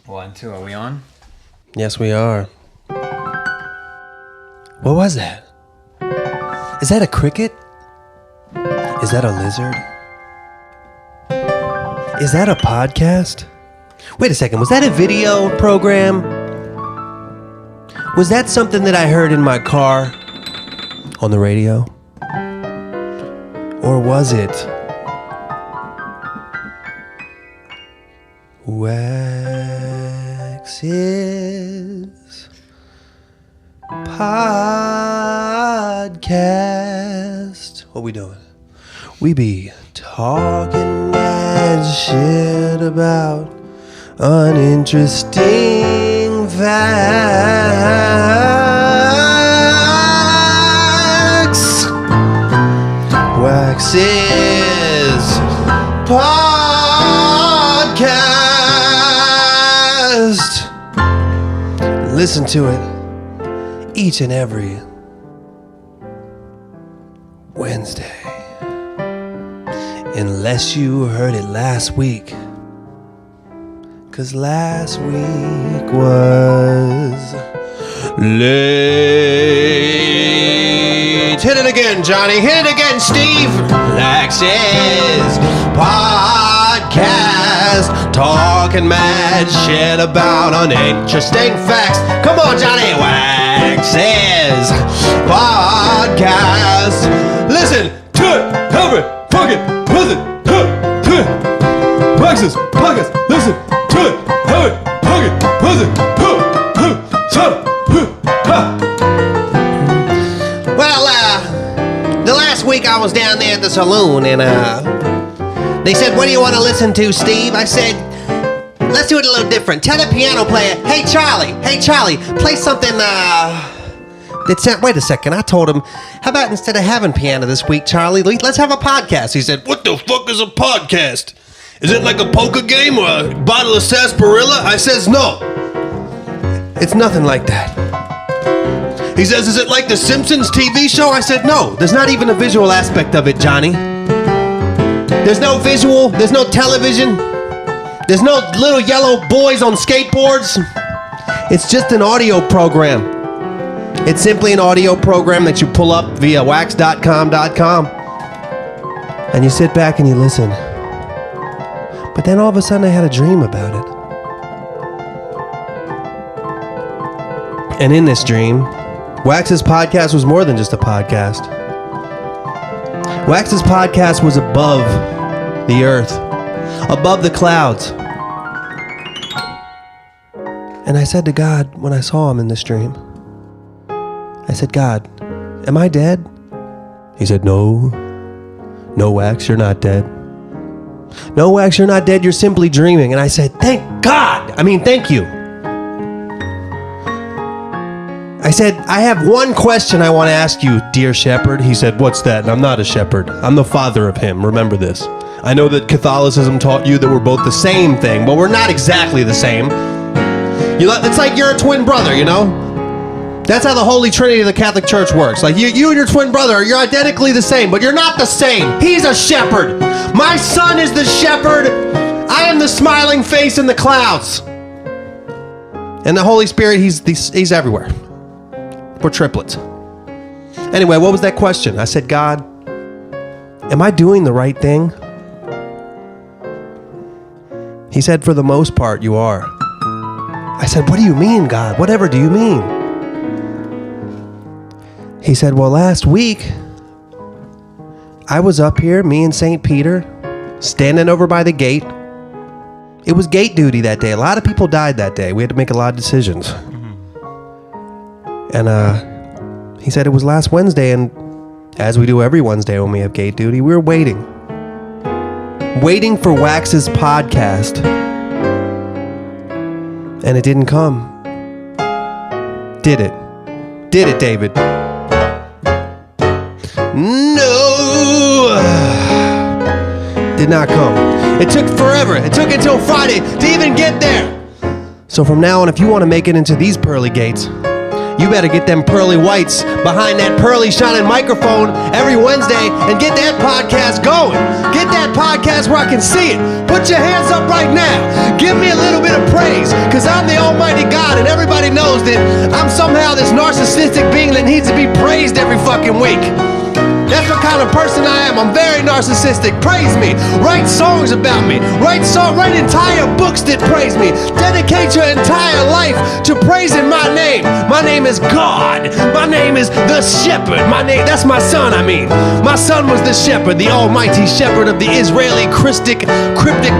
1, 2, are we on? Yes, we are. What was that? Is that a cricket? Is that a lizard? Is that a podcast? Wait a second, was that a video program? Was that something that I heard in my car on the radio? Or was it Wax's podcast? What we doing? We be talking mad shit about uninteresting facts. Wax's podcast. Listen to it each and every Wednesday. Unless you heard it last week. 'Cause last week was late. Hit it again, Johnny. Hit it again, Steve. Wax's podcast. Talking mad shit about uninteresting facts. Come on, Johnny. Wax's podcast. Listen to it every fucking listen to it. Wax's podcast. Listen to it every fucking listen to it. Well, the last week I was down there at the saloon and they said, "What do you want to listen to, Steve?" I said, "Let's do it a little different. Tell the piano player, hey Charlie, play something wait a second." I told him, "How about instead of having piano this week, Charlie, let's have a podcast." He said, "What the fuck is a podcast? Is it like a poker game or a bottle of sarsaparilla?" I says, "No, it's nothing like that." He says, "Is it like the Simpsons TV show?" I said, "No, there's not even a visual aspect of it, Johnny. There's no visual, there's no television, there's no little yellow boys on skateboards. It's just an audio program. It's simply an audio program that you pull up via wax.com.com and you sit back and you listen." But then all of a sudden I had a dream about it. And in this dream, Wax's podcast was more than just a podcast. Wax's podcast was above the earth, above the clouds. And I said to God, when I saw him in this dream, I said, "God, am I dead?" He said, No, Wax, you're not dead. No, Wax, you're not dead. You're simply dreaming." And I said, thank you. I said, "I have one question I want to ask you, dear shepherd." He said, "What's that?" And I'm not a shepherd. I'm the father of him. Remember this. I know that Catholicism taught you that we're both the same thing, but we're not exactly the same. It's like you're a twin brother, you know? That's how the Holy Trinity of the Catholic Church works. Like you and your twin brother, you're identically the same, but you're not the same. He's a shepherd. My son is the shepherd. I am the smiling face in the clouds. And the Holy Spirit, he's everywhere. We're triplets. Anyway, what was that question? I said, "God, am I doing the right thing?" He said, "For the most part, you are." I said, "What do you mean, God? Whatever do you mean?" He said, "Well, last week, I was up here, me and St. Peter, standing over by the gate. It was gate duty that day. A lot of people died that day. We had to make a lot of decisions." And he said it was last Wednesday, and as we do every Wednesday when we have gate duty, we were waiting for Wax's podcast. And it didn't come. Did it? Did it, David? No! Did not come. It took forever. It took until Friday to even get there. So from now on, if you want to make it into these pearly gates, you better get them pearly whites behind that pearly shining microphone every Wednesday and get that podcast going. Get that podcast where I can see it. Put your hands up right now. Give me a little bit of praise. because I'm the almighty God, and everybody knows that I'm somehow this narcissistic being that needs to be praised every fucking week. That's what kind of person I am. I'm very narcissistic. Praise me. Write songs about me. Write entire books that praise me. Dedicate your entire life to praising my name. My name is God. My name is the Shepherd. That's my son, I mean. My son was the shepherd, the almighty shepherd of the Israeli cryptic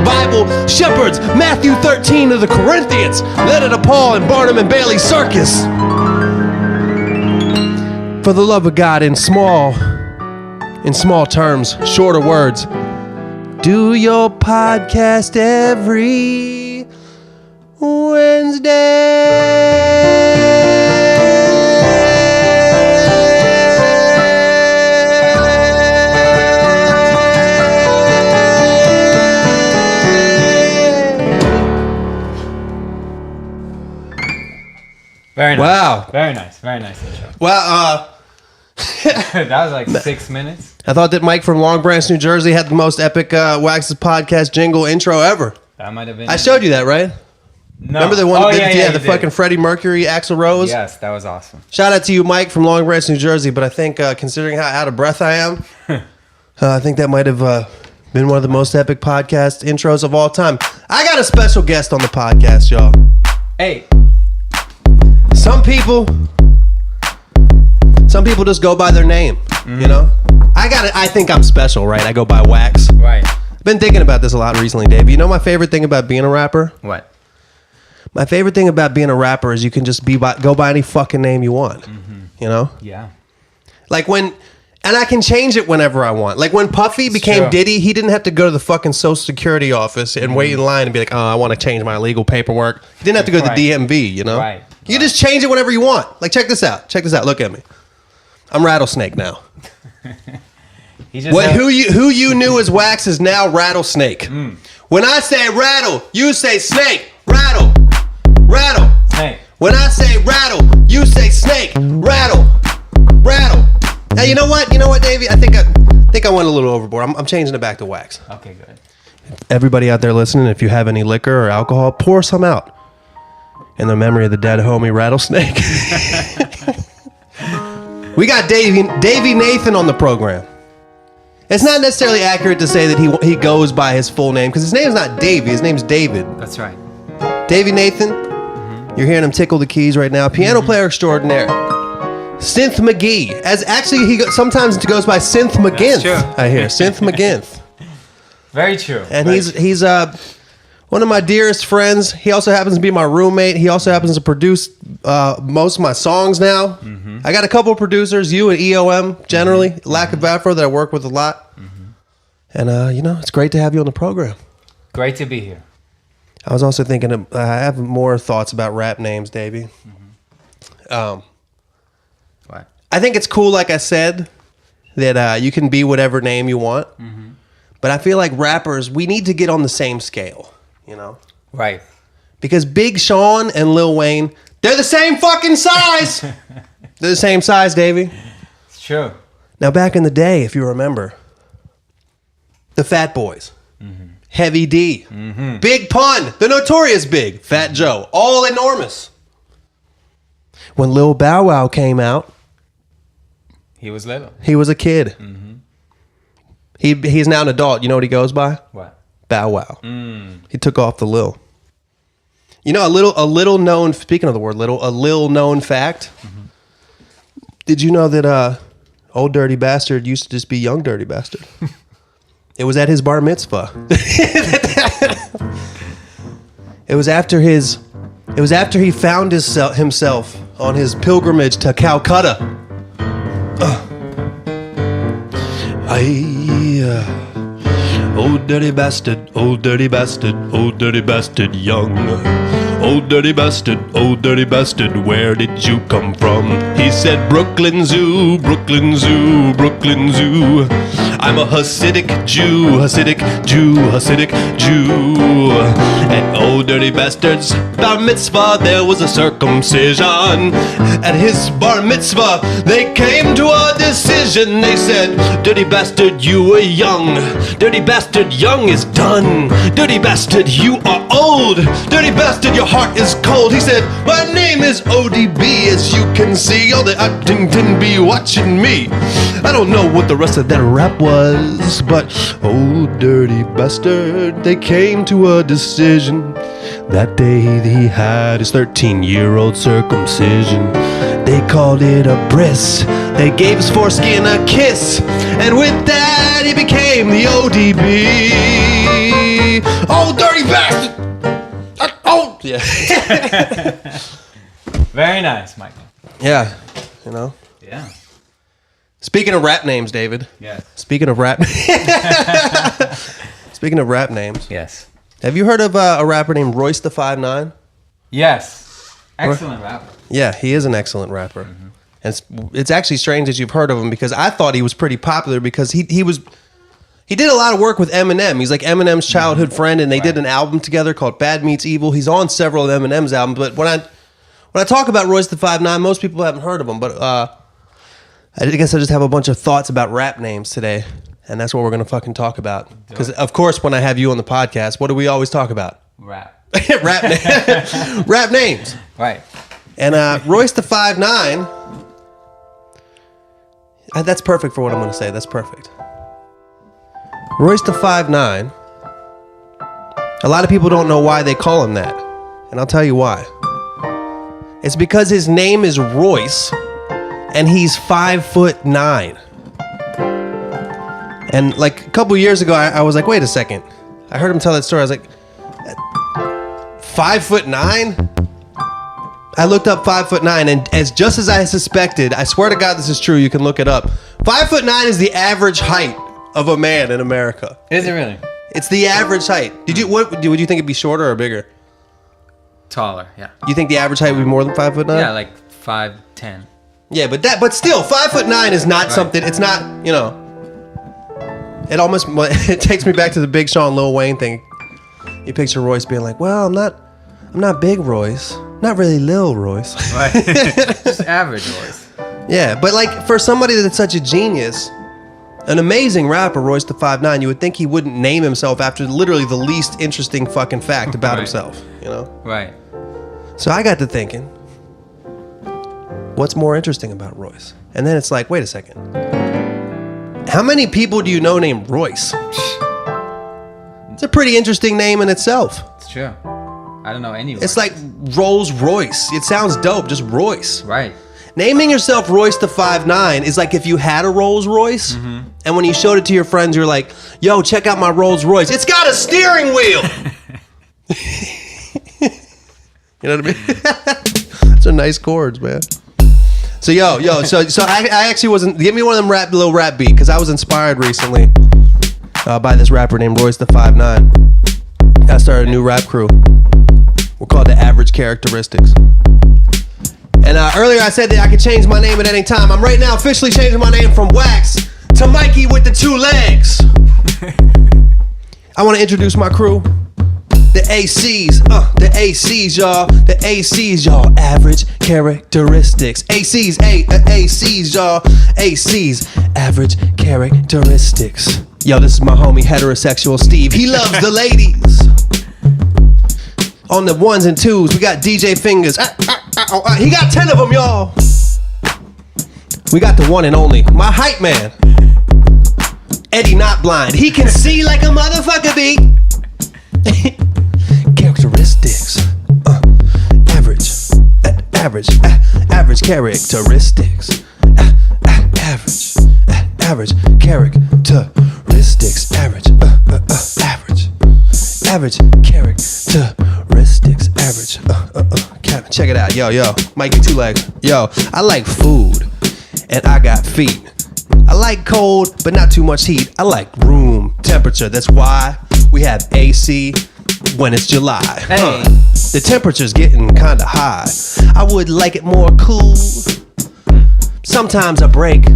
Bible shepherds. Matthew 13 of the Corinthians, led at a Paul and Barnum and Bailey circus. For the love of God, in small terms, shorter words, do your podcast every Wednesday. Very nice. Wow. Very nice. Very nice intro. Well, that was like 6 minutes. I thought that Mike from Long Branch, New Jersey had the most epic Wax's podcast jingle intro ever. That might have been. I showed you that, right? No. Remember the one? Oh, yeah, the fucking Freddie Mercury, Axl Rose. Yes, that was awesome. Shout out to you, Mike from Long Branch, New Jersey. But I think, considering how out of breath I am, I think that might have been one of the most epic podcast intros of all time. I got a special guest on the podcast, y'all. Hey. Some people just go by their name, you know? I think I'm special, right? I go by Wax. Right. Been thinking about this a lot recently, Dave. You know my favorite thing about being a rapper? What? My favorite thing about being a rapper is you can just go by any fucking name you want. Mm-hmm. You know? Yeah. Like and I can change it whenever I want. Like when Puffy became Diddy, he didn't have to go to the fucking Social Security office and wait in line and be like, oh, I want to change my legal paperwork. He didn't have to go to the DMV, you know? Right. You just change it whenever you want. Like, check this out. Look at me. I'm Rattlesnake now. Who you knew as Wax is now Rattlesnake. When I say rattle, you say snake. Rattle. Snake. When I say rattle, you say snake. Rattle. Now you know what, Davey? I think I went a little overboard. I'm changing it back to Wax. Okay, good. Everybody out there listening, if you have any liquor or alcohol, pour some out in the memory of the dead homie Rattlesnake. We got Davy Nathan on the program. It's not necessarily accurate to say that he goes by his full name because his name's not Davy. His name's David. That's right. Davy Nathan. Mm-hmm. You're hearing him tickle the keys right now. Piano player extraordinaire. Synth McGee. Sometimes it goes by Synth McGinth. That's true. I hear Synth McGinth. Very true. And he's one of my dearest friends. He also happens to be my roommate. He also happens to produce most of my songs now. Mm-hmm. I got a couple of producers, you and EOM generally, Lack of Afro, that I work with a lot. Mm-hmm. And, it's great to have you on the program. Great to be here. I was also thinking, I have more thoughts about rap names, Davey. Mm-hmm. What? I think it's cool, like I said, that you can be whatever name you want. Mm-hmm. But I feel like rappers, we need to get on the same scale. You know? Right. Because Big Sean and Lil Wayne, they're the same fucking size. They're the same size, Davey. It's true. Now, back in the day, if you remember, the Fat Boys, Heavy D, Big Pun, the Notorious Big, Fat Joe, all enormous. When Lil Bow Wow came out, he was little. He was a kid. Mm-hmm. He's now an adult. You know what he goes by? What? Bow Wow. He took off the Lil. You know, a little known, speaking of the word little, a little known fact. Mm-hmm. Did you know that Old Dirty Bastard used to just be Young Dirty Bastard? It was at his bar mitzvah. It was after he found himself on his pilgrimage to Calcutta. Old dirty bastard, old dirty bastard, old dirty bastard, young. Old dirty bastard, where did you come from? He said, Brooklyn Zoo, Brooklyn Zoo, Brooklyn Zoo. I'm a Hasidic Jew, Hasidic Jew, Hasidic Jew. At Old Dirty Bastard's bar mitzvah, there was a circumcision. At his bar mitzvah, they came to a decision. They said, Dirty Bastard, you are young. Dirty Bastard, young is done. Dirty Bastard, you are old. old. Dirty bastard, your heart is cold. He said, my name is ODB, as you can see. All the Huntington be watching me. I don't know what the rest of that rap was, but oh, dirty bastard, they came to a decision. That day he had his 13-year-old circumcision. They called it a bris. They gave his foreskin a kiss. And with that he became the ODB. Oh, dirty bastard! Oh, yeah. Very nice, Michael. Yeah, you know. Yeah. Speaking of rap names, David. Yes. Speaking of rap names. Yes. Have you heard of a rapper named Royce the 5'9"? Yes. Excellent rapper. Yeah, he is an excellent rapper. Mm-hmm. And it's actually strange that you've heard of him, because I thought he was pretty popular because he did a lot of work with Eminem. He's like Eminem's childhood friend, and they did an album together called Bad Meets Evil. He's on several of Eminem's albums, but when I talk about Royce the 5'9", most people haven't heard of him, but I guess I just have a bunch of thoughts about rap names today, and that's what we're going to fucking talk about. Because, of course, when I have you on the podcast, what do we always talk about? Rap. Rap names. Right. And Royce the 5'9", that's perfect for what I'm going to say. That's perfect. Royce the 5'9", a lot of people don't know why they call him that. And I'll tell you why. It's because his name is Royce, and he's 5'9". And like a couple years ago, I was like, wait a second. I heard him tell that story. I was like, 5'9"? I looked up 5'9", and just as I suspected, I swear to God this is true, you can look it up. 5'9" is the average height of a man in America. Is it really? It's the average height. Would you think it'd be shorter or bigger? Taller, yeah. You think the average height would be more than 5'9"? Yeah, like 5'10". Yeah, but still, 5'9" is not something. It's not, you know. It takes me back to the Big Sean Lil Wayne thing. You picture Royce being like, well, I'm not Big Royce. Not really Lil Royce. Right. Just average Royce. Yeah, but like for somebody that's such a genius, an amazing rapper, Royce the 5'9", you would think he wouldn't name himself after literally the least interesting fucking fact about himself, you know? Right. So I got to thinking, what's more interesting about Royce? And then it's like, wait a second. How many people do you know named Royce? It's a pretty interesting name in itself. It's true. I don't know any Royce. It's like Rolls Royce. It sounds dope, just Royce. Right. Naming yourself Royce the 5'9" is like if you had a Rolls Royce, and when you showed it to your friends, you're like, yo, check out my Rolls Royce. It's got a steering wheel! You know what I mean? Those are nice chords, man. So, so I actually wasn't... Give me one of them little rap beat, because I was inspired recently by this rapper named Royce the 5'9". I started a new rap crew. We're called the Average Characteristics. And earlier I said that I could change my name at any time. I'm right now officially changing my name from Wax to Mikey with the 2 legs. I want to introduce my crew. The ACs, the ACs, y'all. The ACs, y'all. Average Characteristics. ACs, ACs, y'all. ACs, Average Characteristics. Yo, this is my homie heterosexual Steve. He loves the ladies. On the 1s and 2s, we got DJ Fingers. He got 10 of them, y'all. We got the one and only, my hype man, Eddie Not Blind. He can see like a motherfucker, B. Characteristics. Average characteristics. Average characteristics. Average characteristics. Check it out. Yo. Mikey 2 legs. Yo, I like food, and I got feet. I like cold, but not too much heat. I like room temperature. That's why we have AC when it's July. Hey. The temperature's getting kinda high. I would like it more cool. Sometimes I break,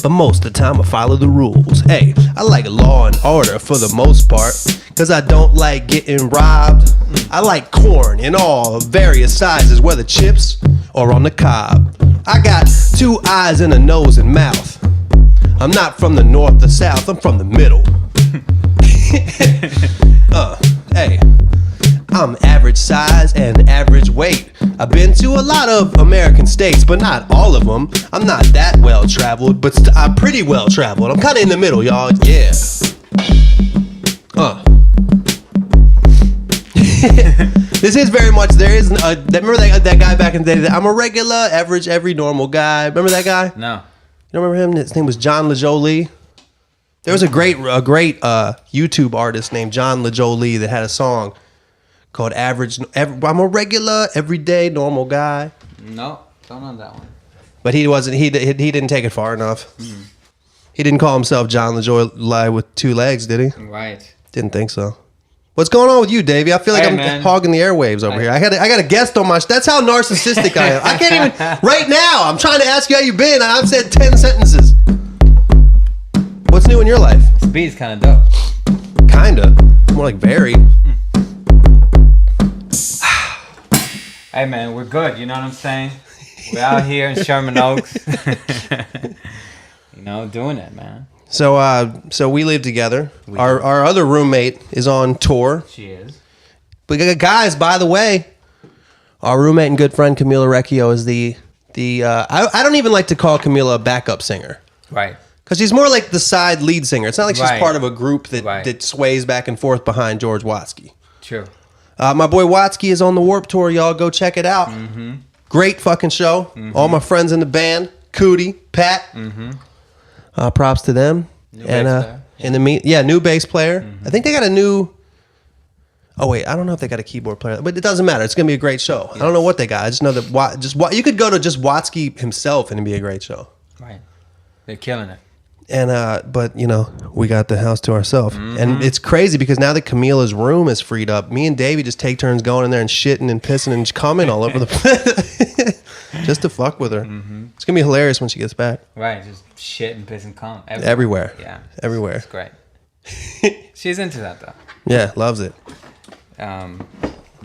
but most of the time I follow the rules. Hey, I like law and order for the most part, cause I don't like getting robbed. I like corn in all various sizes, whether chips or on the cob. I got 2 eyes and a nose and mouth. I'm not from the north or south, I'm from the middle. Hey, I'm average size and average weight. I've been to a lot of American states, but not all of them. I'm not that well traveled, but I'm pretty well traveled. I'm kind of in the middle, y'all. Yeah. This is very much, there is, remember that guy back in the day, that I'm a regular, average, every normal guy. Remember that guy? No. You don't remember him? His name was John LaJolie. There was a great YouTube artist named John LaJolie that had a song called I'm a regular, everyday, normal guy. No, don't know that one. But he didn't take it far enough. He didn't call himself John LaJolie with 2 legs, did he? Right. Didn't think so. What's going on with you, Davey? I feel like I'm hogging the airwaves over here. I got a guest on my... That's how narcissistic I am. I can't even... Right now, I'm trying to ask you how you been. I've said 10 sentences. What's new in your life? This beat's kind of dope. Kinda. More like very. Hey, man, we're good. You know what I'm saying? We're out here in Sherman Oaks. You know, doing it, man. So we live together. Our other roommate is on tour. She is. But guys, by the way, our roommate and good friend Camila Recchio is I don't even like to call Camila a backup singer. Right. Because she's more like the side lead singer. It's not like she's Right. part of a group that, Right. that sways back and forth behind George Watsky. True. My boy Watsky is on the Warped Tour, y'all. Go check it out. Mm-hmm. Great fucking show. All my friends in the band, Cootie, Pat. Props to them. New bass player. New bass player. I think they got a new... Oh, wait. I don't know if they got a keyboard player. But it doesn't matter. It's going to be a great show. Yes. I don't know what they got. I just know that you could go to just Watsky himself and it'd be a great show. Right. They're killing it. And but you know, we got the house to ourselves, and it's crazy because now that Camila's room is freed up, me and Davey just take turns going in there and shitting and pissing and coming all over the place, just to fuck with her. It's gonna be hilarious when she gets back. Right, just shit and piss and cum Everywhere. Yeah, everywhere. It's great. She's into that though. Yeah, loves it.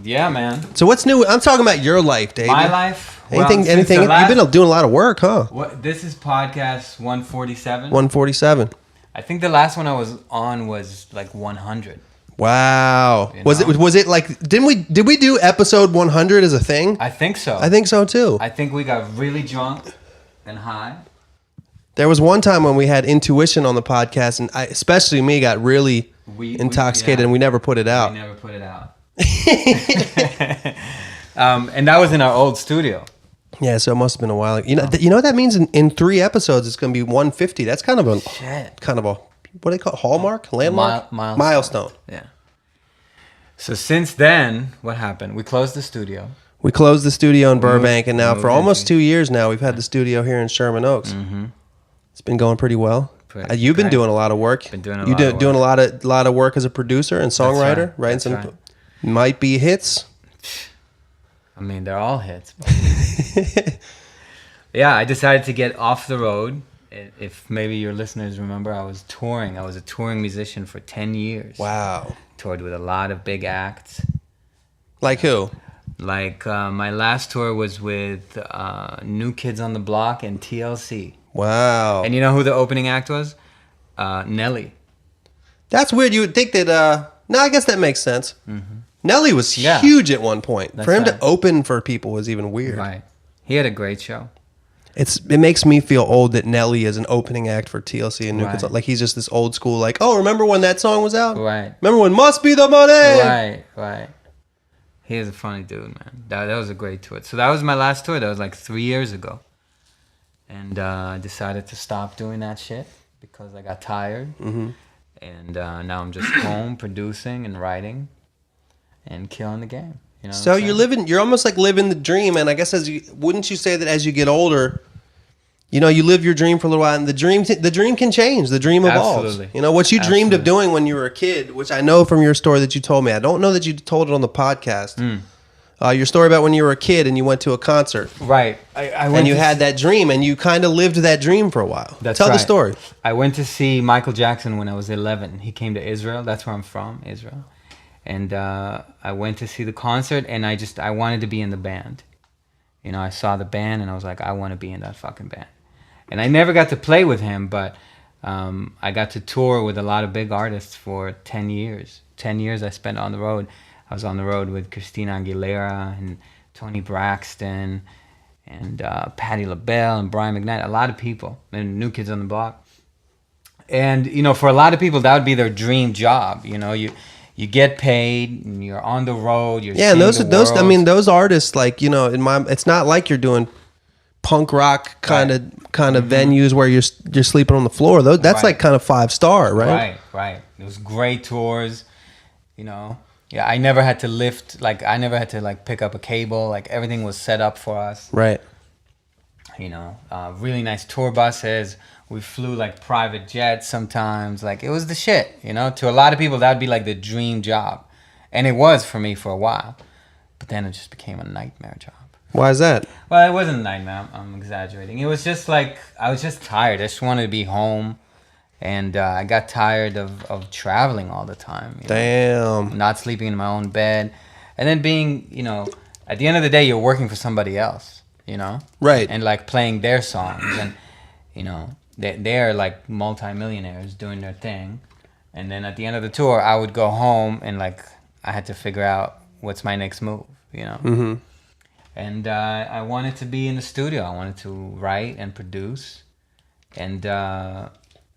Yeah, man. So what's new? I'm talking about your life, Davey. My life. Anything? You've been doing a lot of work, huh? This is podcast 147. 147. I think the last one I was on was like 100. Wow. You Was it like did we do episode 100 as a thing? I think so. I think so too. I think we got really drunk and high. There was one time when we had Intuition on the podcast, and especially me, got really intoxicated, and we never put it out. We never put it out. And that was in our old studio. Yeah, so it must have been a while ago. You know what that means? In 3 episodes, it's going to be 150. That's kind of a what do they call it? Hallmark? Landmark? Milestone. Yeah. So since then, what happened? We closed the studio. We closed the studio in Burbank, and now for almost 2 years now, we've had the studio here in Sherman Oaks. It's been going pretty well. You've been doing a lot of work. Been doing doing a lot of work as a producer and songwriter, writing some might be hits. I mean, they're all hits. Yeah, I decided to get off the road. If maybe your listeners remember, I was touring. I was a touring musician for 10 years. Wow. Toured with a lot of big acts. Like who? Like my last tour was with New Kids on the Block and TLC. Wow. And you know who the opening act was? Nelly. That's weird. You would think that... no, I guess that makes sense. Nelly was huge at one point. For him to open for people was even weird. Right. He had a great show. It makes me feel old that Nelly is an opening act for TLC and New Kids. Like he's just this old school, like, oh, remember when that song was out? Right. Remember when Must Be the Money? Right. He is a funny dude, man. That was a great tour. So that was my last tour. That was like 3 years ago. And I decided to stop doing that shit because I got tired. And now I'm just home producing and writing and killing the game. You know so you're almost like living the dream. And I guess wouldn't you say that as you get older, you live your dream for a little while, and the dream can change. The dream evolves. Absolutely. What you dreamed of doing when you were a kid, which I know from your story that you told me. I don't know that you told it on the podcast. Your story about when you were a kid and you went to a concert. Right. I went and had that dream, and you kind of lived that dream for a while. Tell the story. I went to see Michael Jackson when I was 11. He came to Israel. That's where I'm from, Israel. And I went to see the concert, and I wanted to be in the band. I saw the band, and I was like, I want to be in that fucking band. And I never got to play with him, but I got to tour with a lot of big artists for 10 years. 10 years I spent on the road. I was on the road with Christina Aguilera and Tony Braxton and Patti LaBelle and Brian McKnight, a lot of people, and New Kids on the Block. And, you know, for a lot of people, that would be their dream job. You know, you get paid, and you're on the road, you're seeing those the those I world. mean, those artists, like, you know, it's not like you're doing punk rock kind of venues where you're sleeping on the floor. That's like kind of 5-star, right? Right. It was great tours, you know. Yeah, I never had to lift, like, I never had to, like, pick up a cable. Like, everything was set up for us. Right. You know, really nice tour buses. We flew, like, private jets sometimes. Like, it was the shit, you know. To a lot of people, that would be, like, the dream job. And it was for me for a while. But then it just became a nightmare job. Why is that? Well, it wasn't a nightmare. I'm exaggerating. It was just, like, I was just tired. I just wanted to be home. And I got tired of traveling all the time. You know? Damn. Not sleeping in my own bed. And then being, you know, at the end of the day, you're working for somebody else, you know? Right. And, like, playing their songs. And, you know, they're, like, multimillionaires doing their thing. And then at the end of the tour, I would go home and, like, I had to figure out what's my next move, you know? Mm-hmm. And I wanted to be in the studio. I wanted to write and produce. And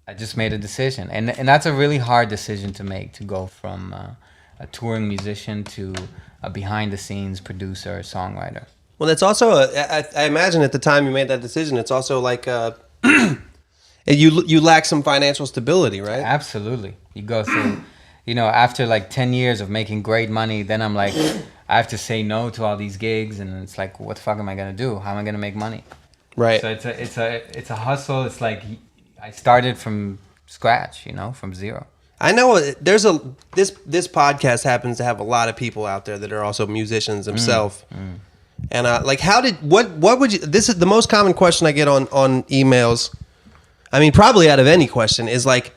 I just made a decision, and that's a really hard decision to make, to go from a touring musician to a behind-the-scenes producer, songwriter. Well, that's also I imagine at the time you made that decision, it's also like you lack some financial stability, right? Absolutely. You go through, you know, after like 10 years of making great money, then I'm like, I have to say no to all these gigs, and it's like, what the fuck am I gonna do? How am I gonna make money? Right. So it's a hustle. It's like I started from scratch, you know, from zero. I know there's this podcast happens to have a lot of people out there that are also musicians themselves. And like, what would you? This is the most common question I get on emails. I mean, probably out of any question is like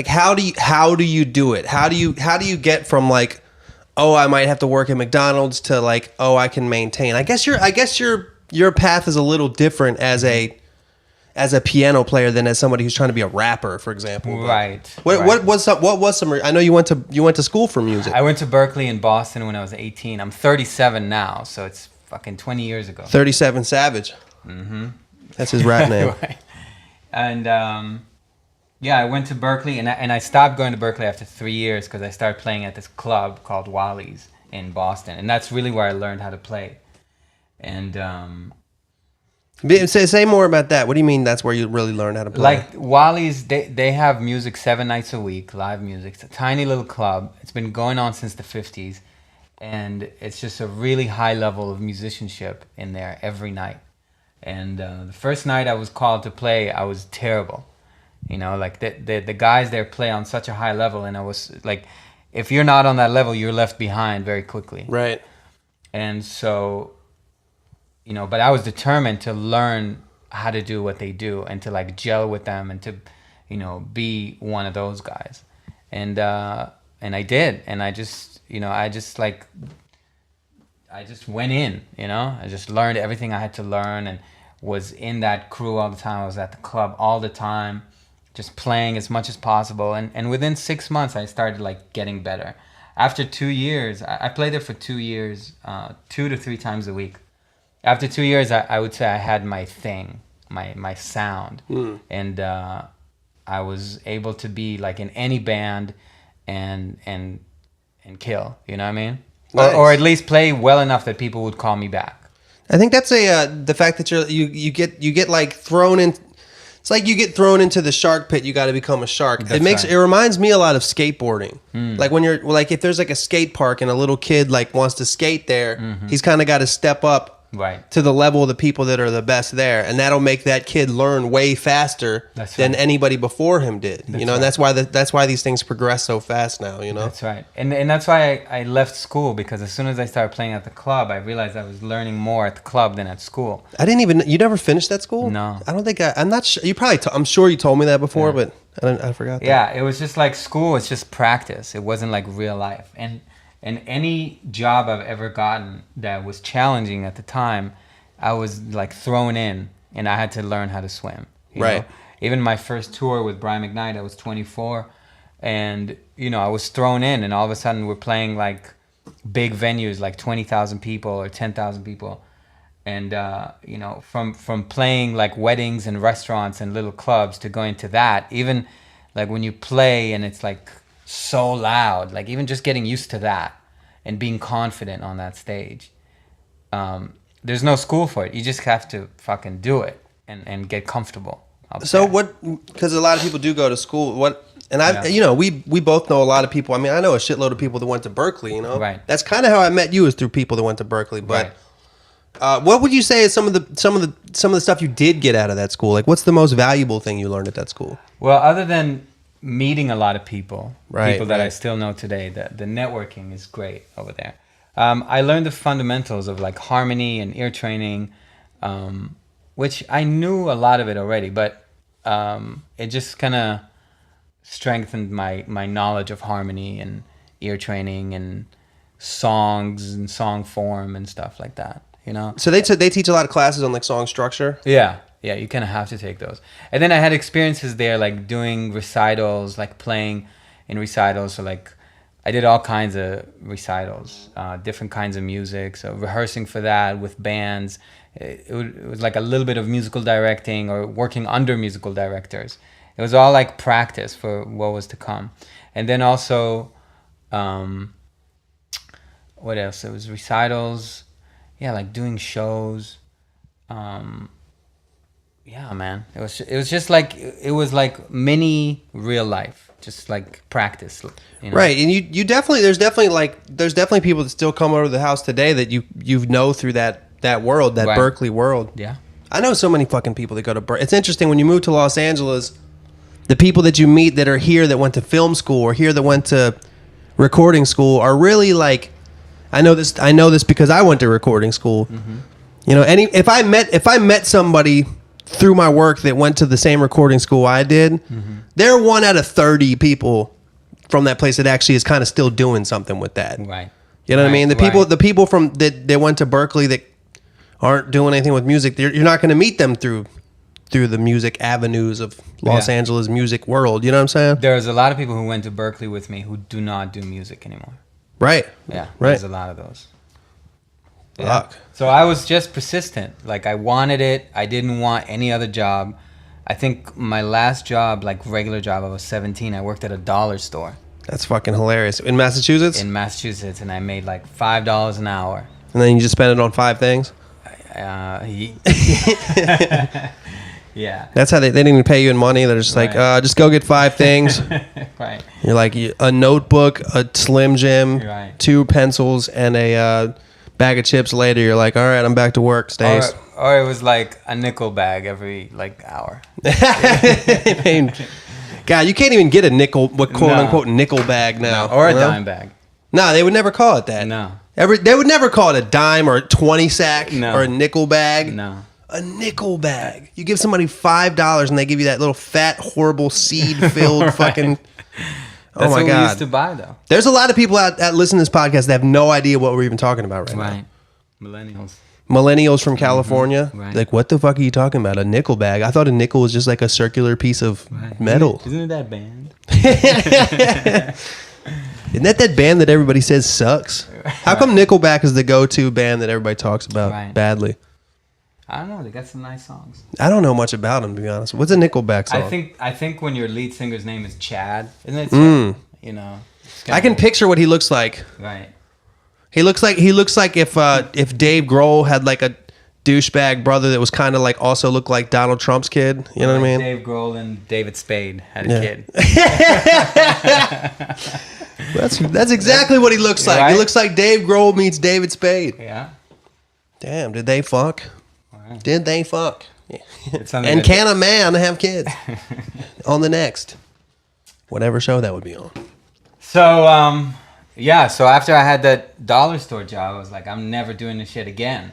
how do you do it? How do you get from like, oh, I might have to work at McDonald's to like, oh, I can maintain. I guess your path is a little different as a piano player than as somebody who's trying to be a rapper, for example. Right. What was some? I know you went to school for music. I went to Berkeley in Boston when I was 18. I'm 37 now, so it's fucking 20 years ago. 37 Savage. Mm-hmm. That's his rap name. Right. And yeah, I went to Berkeley, and I stopped going to Berkeley after 3 years because I started playing at this club called Wally's in Boston, and that's really where I learned how to play. And say more about that. What do you mean that's where you really learn how to play? Like Wally's, they have music 7 nights a week, live music. It's a tiny little club. It's been going on since the 50s, and it's just a really high level of musicianship in there every night. And the first night I was called to play, I was terrible. You know, like the guys there play on such a high level, and I was like, if you're not on that level, you're left behind very quickly. Right. And so, you know, but I was determined to learn how to do what they do and to like gel with them and to, you know, be one of those guys. And I did. And I just went in, you know, I just learned everything I had to learn and was in that crew all the time. I was at the club all the time, just playing as much as possible. And within 6 months, I started like getting better. After 2 years, I played there for 2 years, 2 to 3 times a week. After 2 years, I would say I had my thing, my sound. And I was able to be like in any band and kill, you know what I mean? Nice. Or at least play well enough that people would call me back. I think that's the fact that you get like thrown in. It's like you get thrown into the shark pit. You got to become a shark. It reminds me a lot of skateboarding. Like when you're like, if there's like a skate park and a little kid like wants to skate there, he's kind of got to step up to the level of the people that are the best there, and that'll make that kid learn way faster than anybody before him did. You know, and that's why these things progress so fast now. You know, that's right, and that's why I left school, because as soon as I started playing at the club, I realized I was learning more at the club than at school. You never finished that school? No, I don't think I'm not sure. You probably I'm sure you told me that before, but I forgot. Yeah, it was just like school. It's just practice. It wasn't like real life. And any job I've ever gotten that was challenging at the time, I was like thrown in, and I had to learn how to swim. You know? Even my first tour with Brian McKnight, I was 24, and you know, I was thrown in, and all of a sudden we're playing like big venues like 20,000 people or 10,000 people. And, from playing like weddings and restaurants and little clubs to going to that, even like when you play and it's like so loud, like even just getting used to that and being confident on that stage. There's no school for it. You just have to fucking do it and get comfortable. So because a lot of people do go to school, we both know a lot of people. I mean, I know a shitload of people that went to Berkeley, Right. That's kind of how I met you, is through people that went to Berkeley. But what would you say is some of the stuff you did get out of that school? Like, what's the most valuable thing you learned at that school? Well, other than meeting a lot of people that right. I still know today, the networking is great over there. I learned the fundamentals of like harmony and ear training, which I knew a lot of it already, but it just kind of strengthened my knowledge of harmony and ear training and songs and song form and stuff like that. So they teach a lot of classes on like song structure. Yeah, you kind of have to take those. And then I had experiences there, like doing recitals, like playing in recitals. So like I did all kinds of recitals, different kinds of music. So rehearsing for that with bands. It was like a little bit of musical directing or working under musical directors. It was all like practice for what was to come. And then also, what else? It was recitals. Yeah, like doing shows. Yeah, man. It was just like, it was like mini real life, just like practice. Right, and you definitely there's definitely people that still come over to the house today that you know through that world, that right. Berkeley world. Yeah. I know so many fucking people that go to Berkeley. It's interesting when you move to Los Angeles, the people that you meet that are here that went to film school or here that went to recording school are really like, I know this because I went to recording school. Mm-hmm. If I met somebody through my work that went to the same recording school I did, mm-hmm. they're 1 out of 30 people from that place that actually is kind of still doing something with that. Right. You know what I mean? The people from that went to Berkeley that aren't doing anything with music, you're not going to meet them through the music avenues of Los Angeles music world. You know what I'm saying? There's a lot of people who went to Berkeley with me who do not do music anymore. Right. Yeah. Right. There's a lot of those. Fuck. Yeah. So I was just persistent. Like I wanted it. I didn't want any other job. I think my last job, like regular job, I was 17. I worked at a dollar store. That's fucking hilarious. In Massachusetts? In Massachusetts, and I made like $5 an hour. And then you just spent it on 5 things? Yeah. That's how they didn't even pay you in money. They're just like, just go get 5 things. Right. You're like a notebook, a Slim Jim, right. 2 pencils, and a bag of chips later. You're like, all right, I'm back to work, Stace. Or it was like a nickel bag every like hour. I mean, God, you can't even get a nickel, quote unquote nickel bag now. No, or a dime bag. No, they would never call it that. No. They would never call it a dime or a 20 sack or a nickel bag. No. A nickel bag. You give somebody $5 and they give you that little fat, horrible, seed-filled right. fucking... That's oh my what God. we used to buy, though. There's a lot of people out listening to this podcast that have no idea what we're even talking about right now. Millennials from California. Mm-hmm. Right. Like, what the fuck are you talking about? A nickel bag? I thought a nickel was just like a circular piece of metal. Isn't it that band? Isn't that band that everybody says sucks? How come Nickelback is the go-to band that everybody talks about badly? I don't know. They got some nice songs. I don't know much about them, to be honest. What's a Nickelback song? I think when your lead singer's name is Chad, isn't it? Chad? You know. I can picture what he looks like. Right. He looks like if Dave Grohl had like a douchebag brother that was kind of like also looked like Donald Trump's kid. You know what I mean? Dave Grohl and David Spade had a kid. That's exactly what he looks like. Right? He looks like Dave Grohl meets David Spade. Yeah. Damn, did they fuck? Right. Did they fuck? Yeah. And good. Can a man have kids? On the next. Whatever show that would be on. So, so after I had that dollar store job, I was like, I'm never doing this shit again.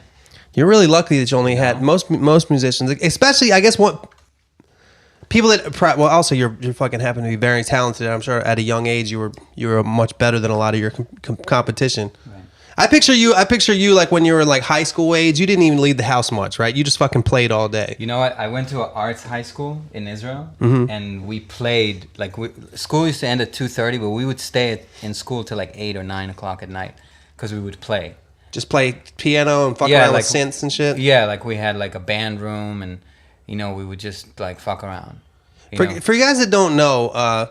You're really lucky that you only had most musicians, especially I guess what people that also you're fucking happen to be very talented. I'm sure at a young age you were much better than a lot of your competition. Right. I picture you like when you were like high school age. You didn't even leave the house much, right? You just fucking played all day. You know what? I went to an arts high school in Israel, mm-hmm. and we played school used to end at 2:30, but we would stay in school till like 8 or 9 o'clock at night. because we would play. Just play piano and fuck around with synths and shit? Yeah, like we had like a band room and, you know, we would just like fuck around. For you guys that don't know,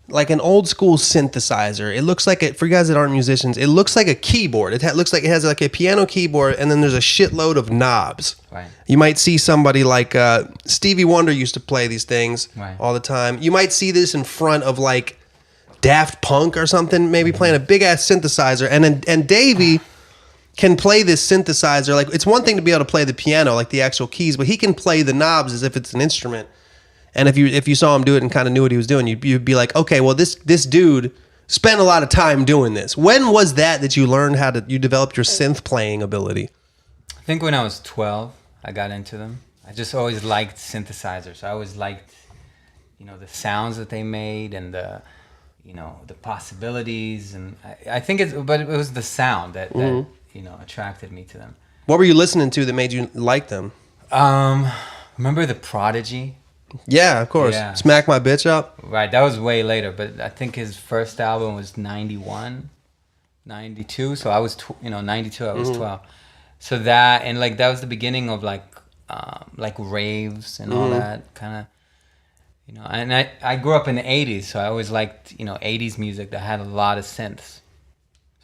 like an old school synthesizer, it looks like for you guys that aren't musicians, it looks like a keyboard. It looks like it has like a piano keyboard, and then there's a shitload of knobs. Right. You might see somebody like Stevie Wonder used to play these things all the time. You might see this in front of like Daft Punk or something, maybe playing a big ass synthesizer, and Davy can play this synthesizer. Like, it's one thing to be able to play the piano, like the actual keys, but he can play the knobs as if it's an instrument. And if you saw him do it and kind of knew what he was doing, you'd be like, okay, well, this dude spent a lot of time doing this. When was that you learned you developed your synth playing ability? I think when I was 12, I got into them. I just always liked synthesizers. I always liked, you know, the sounds that they made and the, you know, the possibilities. And I think but it was the sound that you know, attracted me to them. What were you listening to that made you like them? Remember The Prodigy? Yeah, of course. Yeah. Smack My Bitch Up. Right, that was way later, but I think his first album was 91, 92. So I was, 92. I was 12. So that and like that was the beginning of like raves and all that kind of, you know. And I grew up in the 80s, so I always liked, you know, 80s music that had a lot of synths.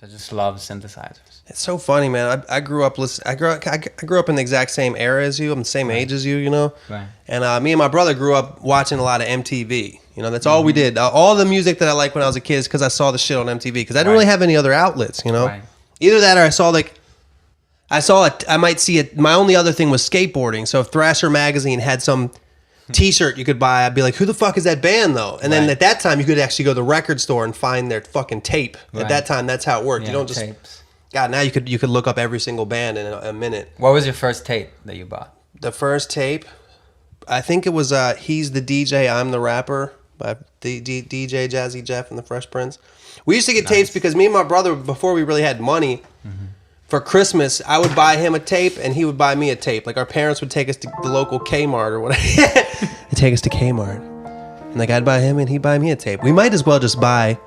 So I just love synthesizers. It's so funny, man. I grew up I grew up in the exact same era as you. I'm the same age as you, you know. Right. And me and my brother grew up watching a lot of MTV. You know, that's all we did. All the music that I liked when I was a kid is because I saw the shit on MTV. Because I didn't really have any other outlets, you know. Right. Either that or I might see it. My only other thing was skateboarding. So if Thrasher magazine had some T-shirt you could buy, I'd be like, who the fuck is that band though? And then at that time you could actually go to the record store and find their fucking tape. At that time, that's how it worked. Yeah, you don't just tapes. God, now you could look up every single band in a minute. What was your first tape that you bought? The first tape, I think it was He's the DJ, I'm the Rapper by DJ Jazzy Jeff and the Fresh Prince. We used to get tapes because me and my brother, before we really had money, for Christmas, I would buy him a tape and he would buy me a tape. Like our parents would take us to the local Kmart or whatever. They'd take us to Kmart. And like I'd buy him and he'd buy me a tape. We might as well just buy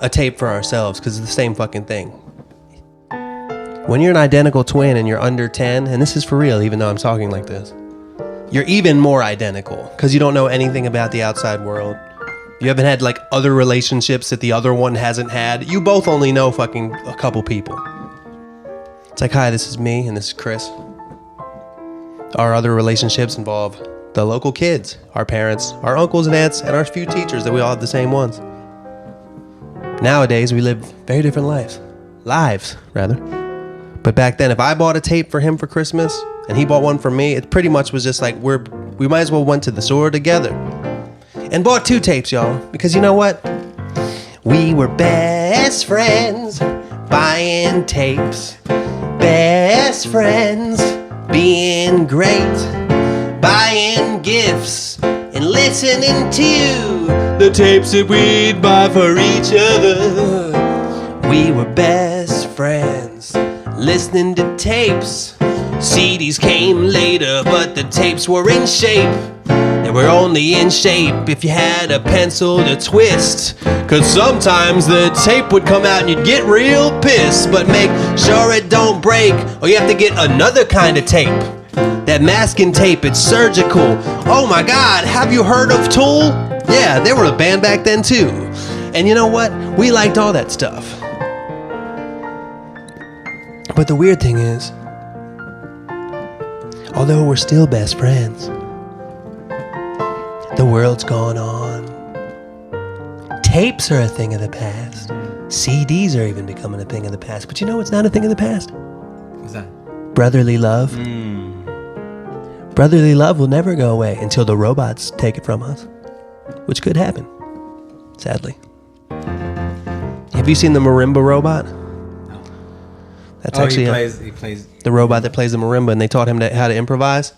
a tape for ourselves because it's the same fucking thing. When you're an identical twin and you're under 10, and this is for real even though I'm talking like this, you're even more identical because you don't know anything about the outside world. You haven't had like other relationships that the other one hasn't had. You both only know fucking a couple people. It's like, hi, this is me and this is Chris. Our other relationships involve the local kids, our parents, our uncles and aunts, and our few teachers that we all have the same ones. Nowadays, we live very different lives, rather. But back then, if I bought a tape for him for Christmas and he bought one for me, it pretty much was just like we might as well went to the store together and bought 2 tapes, y'all. Because you know what? We were best friends buying tapes. Best friends, being great, buying gifts, and listening to the tapes that we'd buy for each other. We were best friends, listening to tapes. CDs came later, but the tapes were in shape. They were only in shape if you had a pencil to twist. Cause sometimes the tape would come out and you'd get real pissed. But make sure it don't break or you have to get another kind of tape. That masking tape, it's surgical. Oh my God, have you heard of Tool? Yeah, they were a band back then too. And you know what? We liked all that stuff. But the weird thing is, although we're still best friends, the world's gone on. Tapes are a thing of the past. CDs are even becoming a thing of the past. But you know what's not a thing of the past? What's that? Brotherly love. Brotherly love will never go away until the robots take it from us, which could happen, sadly. Have you seen the marimba robot? No. That's actually he plays the robot that plays the marimba, and they taught him how to improvise.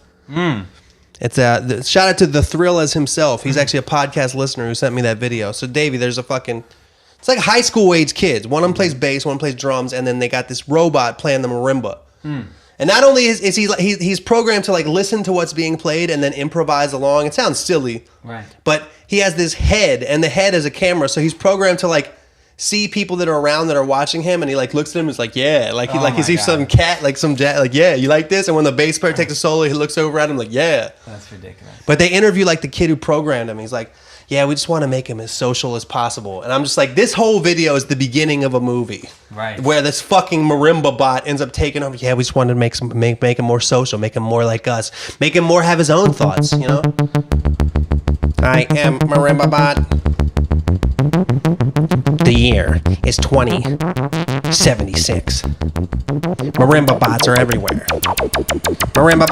It's shout out to the Thrillers himself. He's actually a podcast listener who sent me that video. So Davey, there's it's like high school age kids. One of them plays bass, one plays drums, and then they got this robot playing the marimba. And not only is he's programmed to like listen to what's being played and then improvise along. It sounds silly, right? But he has this head, and the head is a camera, so he's programmed to like see people that are around that are watching him, and he like looks at them and is like, yeah, like he like my is he God. some cat like some like yeah, you like this? And when the bass player takes a solo, he looks over at him like, yeah. That's ridiculous. But they interview like the kid who programmed him. He's like, yeah, we just want to make him as social as possible. And I'm just like, this whole video is the beginning of a movie, Right. Where this fucking marimba bot ends up taking over. Yeah, we just wanted to make him more social, make him more like us, make him more have his own thoughts. You know. I am marimba bot. The year is 2076. Marimba bots are everywhere. Marimba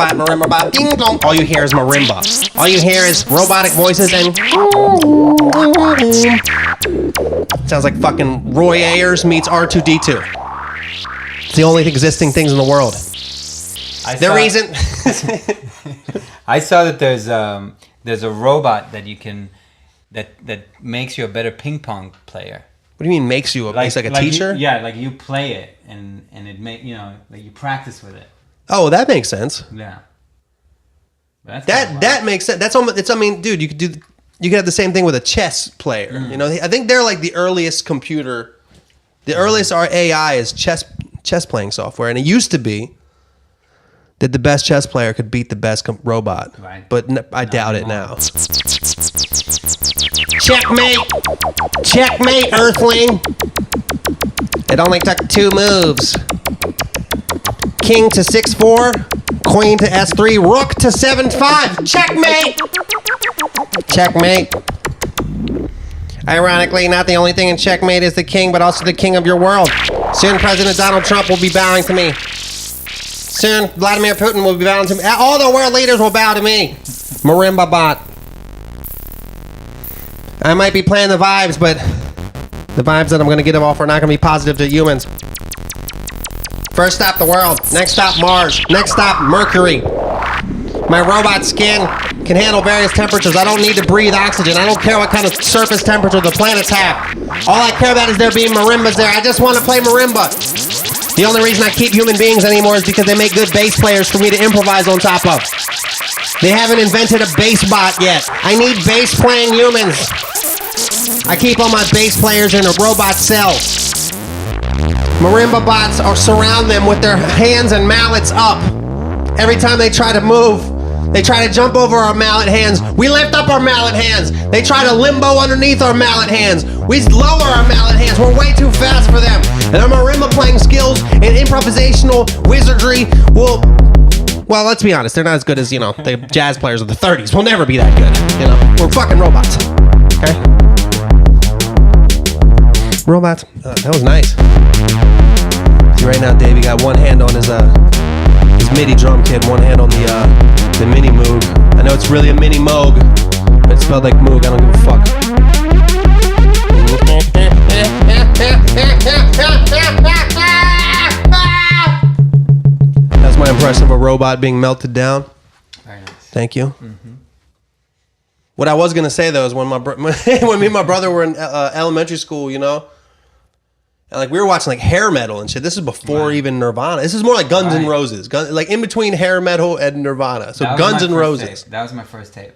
bot, ding dong. All you hear is marimba. All you hear is robotic voices and sounds like fucking Roy Ayers meets R2D2. It's the only existing things in the world. The reason I saw that there's a robot that you can that makes you a better ping pong player. What do you mean makes you makes like a teacher? Like you play it and it make like you practice with it. Oh, that makes sense. Yeah. That makes sense. That's almost. It's. I mean, dude, you could have the same thing with a chess player. You know, I think they're like the earliest computer. The earliest our AI is chess playing software, and it used to be that the best chess player could beat the best robot. Right. But I doubt it now. Checkmate, Earthling. It only took 2 moves. King to 6-4, queen to S3, rook to 7-5. Checkmate. Ironically, not the only thing in checkmate is the king, but also the king of your world. Soon President Donald Trump will be bowing to me. Soon Vladimir Putin will be bowing to me. All the world leaders will bow to me. Marimba bot. I might be playing the vibes, but the vibes that I'm going to get off are not going to be positive to humans. First stop, the world. Next stop, Mars. Next stop, Mercury. My robot skin can handle various temperatures. I don't need to breathe oxygen. I don't care what kind of surface temperature the planets have. All I care about is there being marimbas there. I just want to play marimba. The only reason I keep human beings anymore is because they make good bass players for me to improvise on top of. They haven't invented a bass bot yet. I need bass playing humans. I keep all my bass players in a robot cell. Marimba bots surround them with their hands and mallets up. Every time they try to move, they try to jump over our mallet hands. We lift up our mallet hands. They try to limbo underneath our mallet hands. We lower our mallet hands. We're way too fast for them. And our marimba playing skills and improvisational wizardry will... Well, let's be honest. They're not as good as, the jazz players of the 30s. We'll never be that good. We're fucking robots. Okay? Robots. That was nice. See, right now, Davey got one hand on his MIDI drum kit, one hand on the mini Moog. I know it's really a mini Moog, but it spelled like Moog. I don't give a fuck. That's my impression of a robot being melted down. Very nice. Thank you. Mm-hmm. What I was gonna say though is when me and my brother were in elementary school, and like we were watching like hair metal and shit. This is before even Nirvana. This is more like Guns N' Roses, like in between hair metal and Nirvana. So Guns N' Roses. That was my first tape.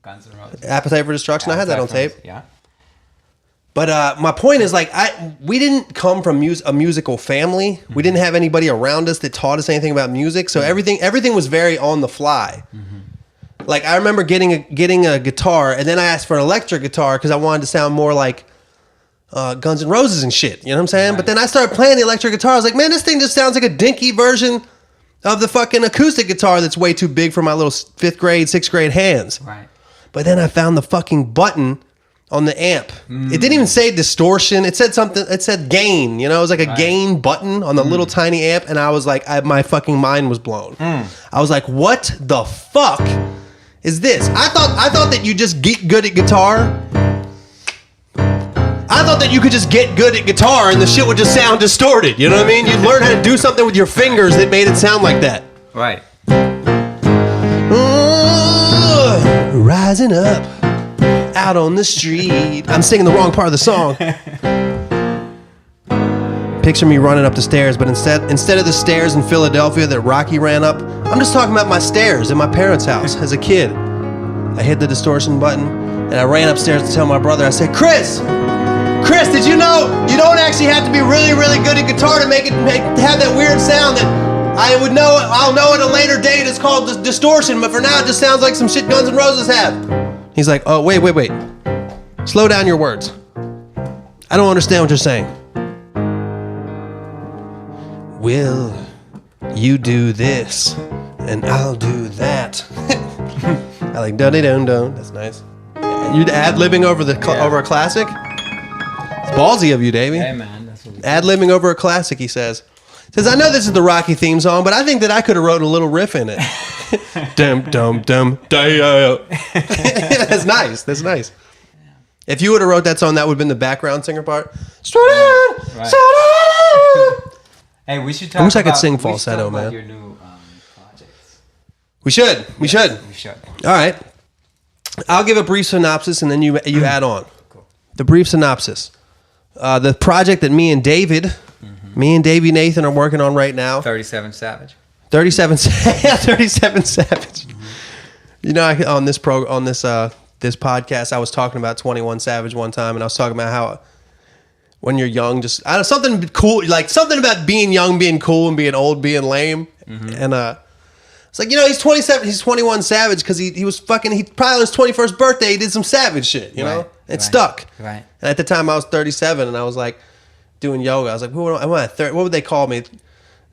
Guns N' Roses. Appetite for Destruction. I had that on tape. Yeah. But my point is like we didn't come from a musical family. Mm-hmm. We didn't have anybody around us that taught us anything about music. So everything was very on the fly. Mm-hmm. Like I remember getting a guitar, and then I asked for an electric guitar because I wanted to sound more like Guns N' Roses and shit. You know what I'm saying? Right. But then I started playing the electric guitar. I was like, man, this thing just sounds like a dinky version of the fucking acoustic guitar that's way too big for my little 5th grade, 6th grade hands. Right. But then I found the fucking button on the amp. It didn't even say distortion. It said something. It said gain. It was like a gain button on the little tiny amp, and I was like, my fucking mind was blown. I was like, what the fuck is this? I thought that you just get good at guitar. I thought that you could just get good at guitar and the shit would just sound distorted. You know what I mean? You'd learn how to do something with your fingers that made it sound like that. Right. Rising up out on the street. I'm singing the wrong part of the song. Picture me running up the stairs, but instead of the stairs in Philadelphia that Rocky ran up, I'm just talking about my stairs in my parents' house as a kid. I hit the distortion button and I ran upstairs to tell my brother. I said, Chris, Chris, did you know you don't actually have to be really, really good at guitar to have that weird sound that I'll know at a later date it's called distortion, but for now it just sounds like some shit Guns N' Roses have. He's like, oh, wait. Slow down your words. I don't understand what you're saying. Will you do this and I'll do that? I like dun-dun-dun. That's nice. You ad-libbing over over a classic? It's ballsy of you, Davey. Hey, man. That's what ad-libbing over a classic, he says. Says, I know this is the Rocky theme song, but I think that I could have wrote a little riff in it. Dum, dum, dum, da. That's nice. That's nice. If you would have wrote that song, that would have been the background singer part. Right. Hey, we should talk about... I wish I could sing falsetto, man. Your new projects. We should. We should. All right. I'll give a brief synopsis, and then you add on. Cool. The brief synopsis. The project that me and Davy Nathan are working on right now. 37 Savage. 37 Savage. You know, on this podcast, I was talking about 21 Savage one time, and I was talking about how when you're young, just something cool, like something about being young, being cool, and being old, being lame. And it's like, you know, he's 27, he's 21 Savage because he was fucking. He probably on his 21st birthday he did some Savage shit. You know, it stuck. Right. And at the time I was 37, and I was like doing yoga. I was like, what would they call me?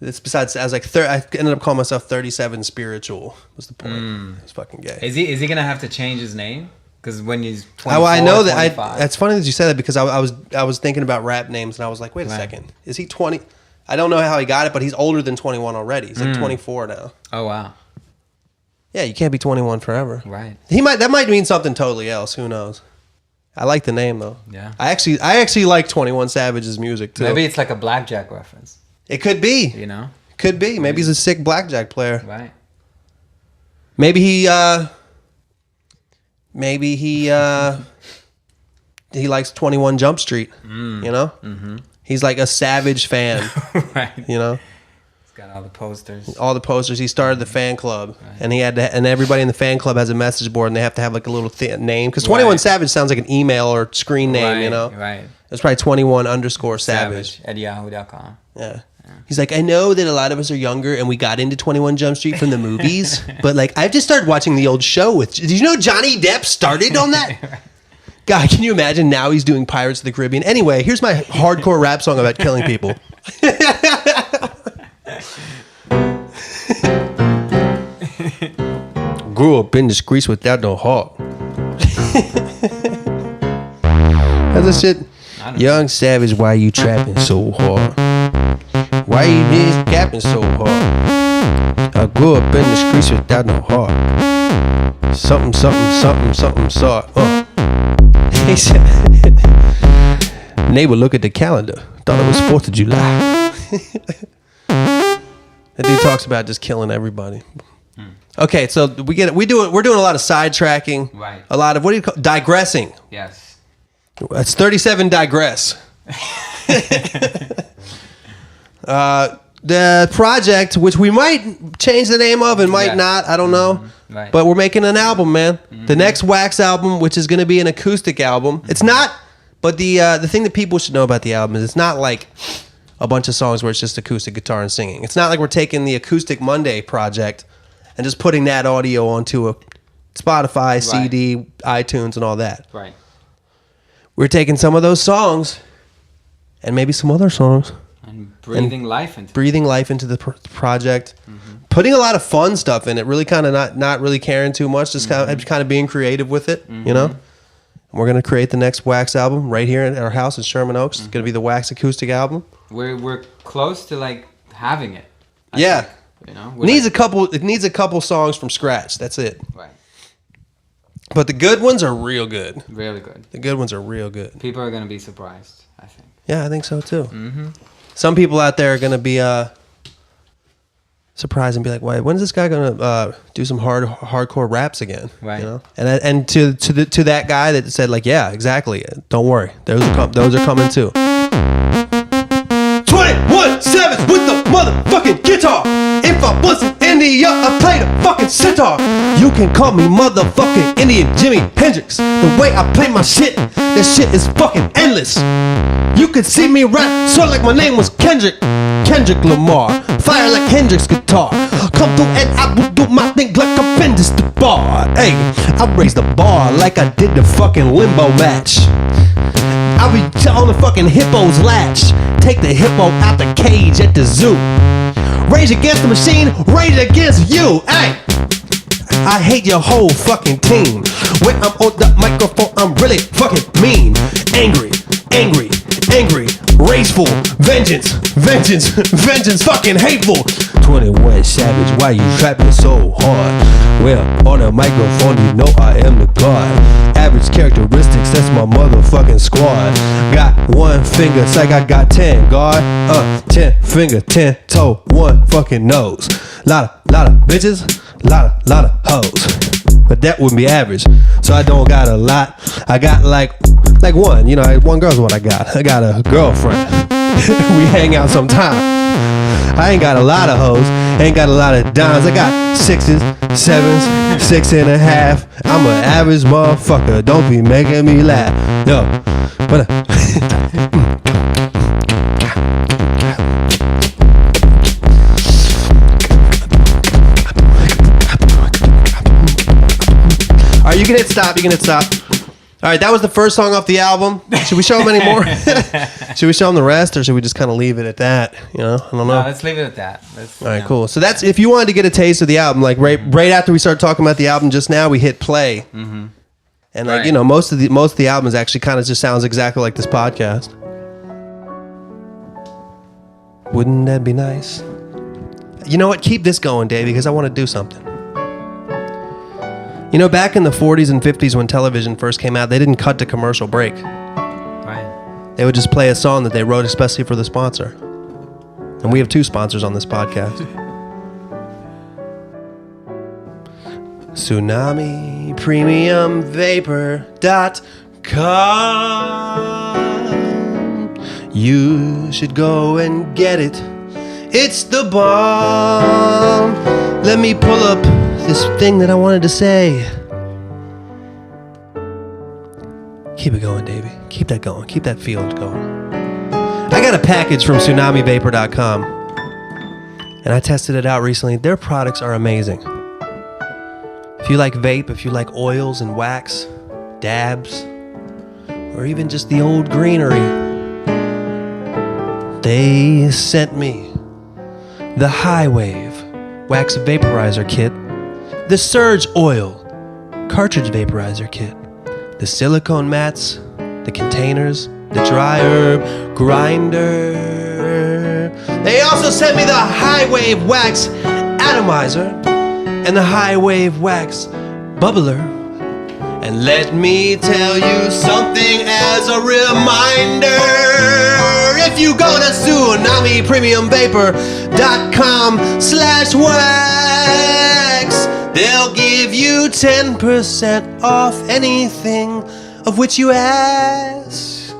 It's besides, I was like, I ended up calling myself 37 Spiritual. Was the point? It was fucking gay. Is he gonna have to change his name? Because when he's 24, oh, I know that. 25. That's funny that you said that because I was thinking about rap names and I was like, wait a second, is he 20? I don't know how he got it, but he's older than 21 already. He's like 24 now. Oh wow. Yeah, you can't be 21 forever. Right. That might mean something totally else. Who knows? I like the name though. Yeah. I actually like 21 Savage's music too. Maybe it's like a blackjack reference. It could be. You know. Could be. Maybe he's a sick blackjack player. Right. Maybe he likes 21 Jump Street. You know? Mm-hmm. He's like a Savage fan. Right. You know? He's got all the posters. All the posters. He started the fan club. Right. And and everybody in the fan club has a message board and they have to have like a little name. Because 21 Savage sounds like an email or screen name, you know? Right. It's probably 21_Savage. at yahoo.com. Yeah. He's like, I know that a lot of us are younger and we got into 21 Jump Street from the movies, but like I've just started watching the old show with. Did you know Johnny Depp started on that? God, can you imagine now he's doing Pirates of the Caribbean? Anyway, here's my hardcore rap song about killing people. Grew up in the streets without no heart. That's a shit. Young Savage, why you trapping so hard? Why you just capping so hard? I grew up in the streets without no heart. Something, sort. He said, neighbor, look at the calendar. Thought it was 4th of July. That dude talks about just killing everybody. Okay, so we're doing a lot of sidetracking. Right. A lot of, what do you call, digressing. Yes. That's 37 digress. The project, which we might change the name of and might not, I don't know. Right. But we're making an album, man. The next Wax album, which is going to be an acoustic album. It's not, but the thing that people should know about the album is it's not like a bunch of songs where it's just acoustic guitar and singing. It's not like we're taking the Acoustic Monday project and just putting that audio onto a Spotify, CD, iTunes, and all that. Right. We're taking some of those songs and maybe some other songs. And breathing life into the project, putting a lot of fun stuff in it. Really, kind of not really caring too much, just kind of being creative with it. You know, and we're gonna create the next Wax album right here at our house in Sherman Oaks. It's gonna be the Wax acoustic album. We're close to like having it. I think, you know, it needs a couple songs from scratch. That's it. Right. But the good ones are real good. Really good. The good ones are real good. People are gonna be surprised, I think. Yeah, I think so too. Some people out there are going to be surprised and be like, "Wait, when is this guy going to do some hardcore raps again?" Right. You know? And to that guy that said like, "Yeah, exactly. Don't worry. Those are coming too." 21 Savage with the motherfucking guitar. If I wasn't India, I'd play the fucking sitar. You can call me motherfucking Indian Jimi Hendrix. The way I play my shit, this shit is fucking endless. You could see me rap, sort of like my name was Kendrick Lamar. Fire like Hendrix guitar. Come through and I will do my thing like a Bendis the bar. Hey, I raise the bar like I did the fucking limbo match. I be on the fucking hippo's latch. Take the hippo out the cage at the zoo. Rage against the machine, rage against you. Hey, I hate your whole fucking team. When I'm on the microphone, I'm really fucking mean. Angry, rageful, vengeance, fucking hateful. 21 Savage, why you trapping so hard? Well, on the microphone, you know I am the god. Average characteristics, that's my motherfucking squad. Got one finger, it's like I got 10, guard. 10 finger, 10 toe, one fucking nose. Lot of bitches, lot of hoes. But that wouldn't be average, so I don't got a lot. I got like one, you know, one girl's what I got. I got a girlfriend. We hang out sometime. I ain't got a lot of hoes, ain't got a lot of dimes. I got 6s, 7s, 6.5. I'm an average motherfucker. Don't be making me laugh. No, but Alright, you can hit stop. Alright, that was the first song off the album. Should we show them any more? Should we show them the rest, or should we just kind of leave it at that? You know, I don't know. No, let's leave it at that. Alright, cool. So that's, if you wanted to get a taste of the album, like right after we started talking about the album just now, we hit play. Mm-hmm. And like, you know, most of the albums actually kind of just sounds exactly like this podcast. Wouldn't that be nice? You know what? Keep this going, Dave, because I want to do something. You know, back in the 40s and 50s when television first came out, they didn't cut to commercial break. Right. They would just play a song that they wrote especially for the sponsor. And we have 2 sponsors on this podcast. Tsunami Premium Vapor.com. You should go and get it. It's the bomb. Let me pull up this thing that I wanted to say. Keep it going, Davey. Keep that going. Keep that field going. I got a package from TsunamiVapor.com, and I tested it out recently. Their products are amazing. If you like vape, if you like oils and wax, dabs, or even just the old greenery, they sent me the High Wave Wax Vaporizer Kit, the Surge Oil Cartridge Vaporizer Kit, the silicone mats, the containers, the dry herb grinder. They also sent me the High Wave Wax Atomizer and the High Wave Wax Bubbler. And let me tell you something as a reminder. If you go to TsunamiPremiumVapor.com/wax, they'll give you 10% off anything of which you ask.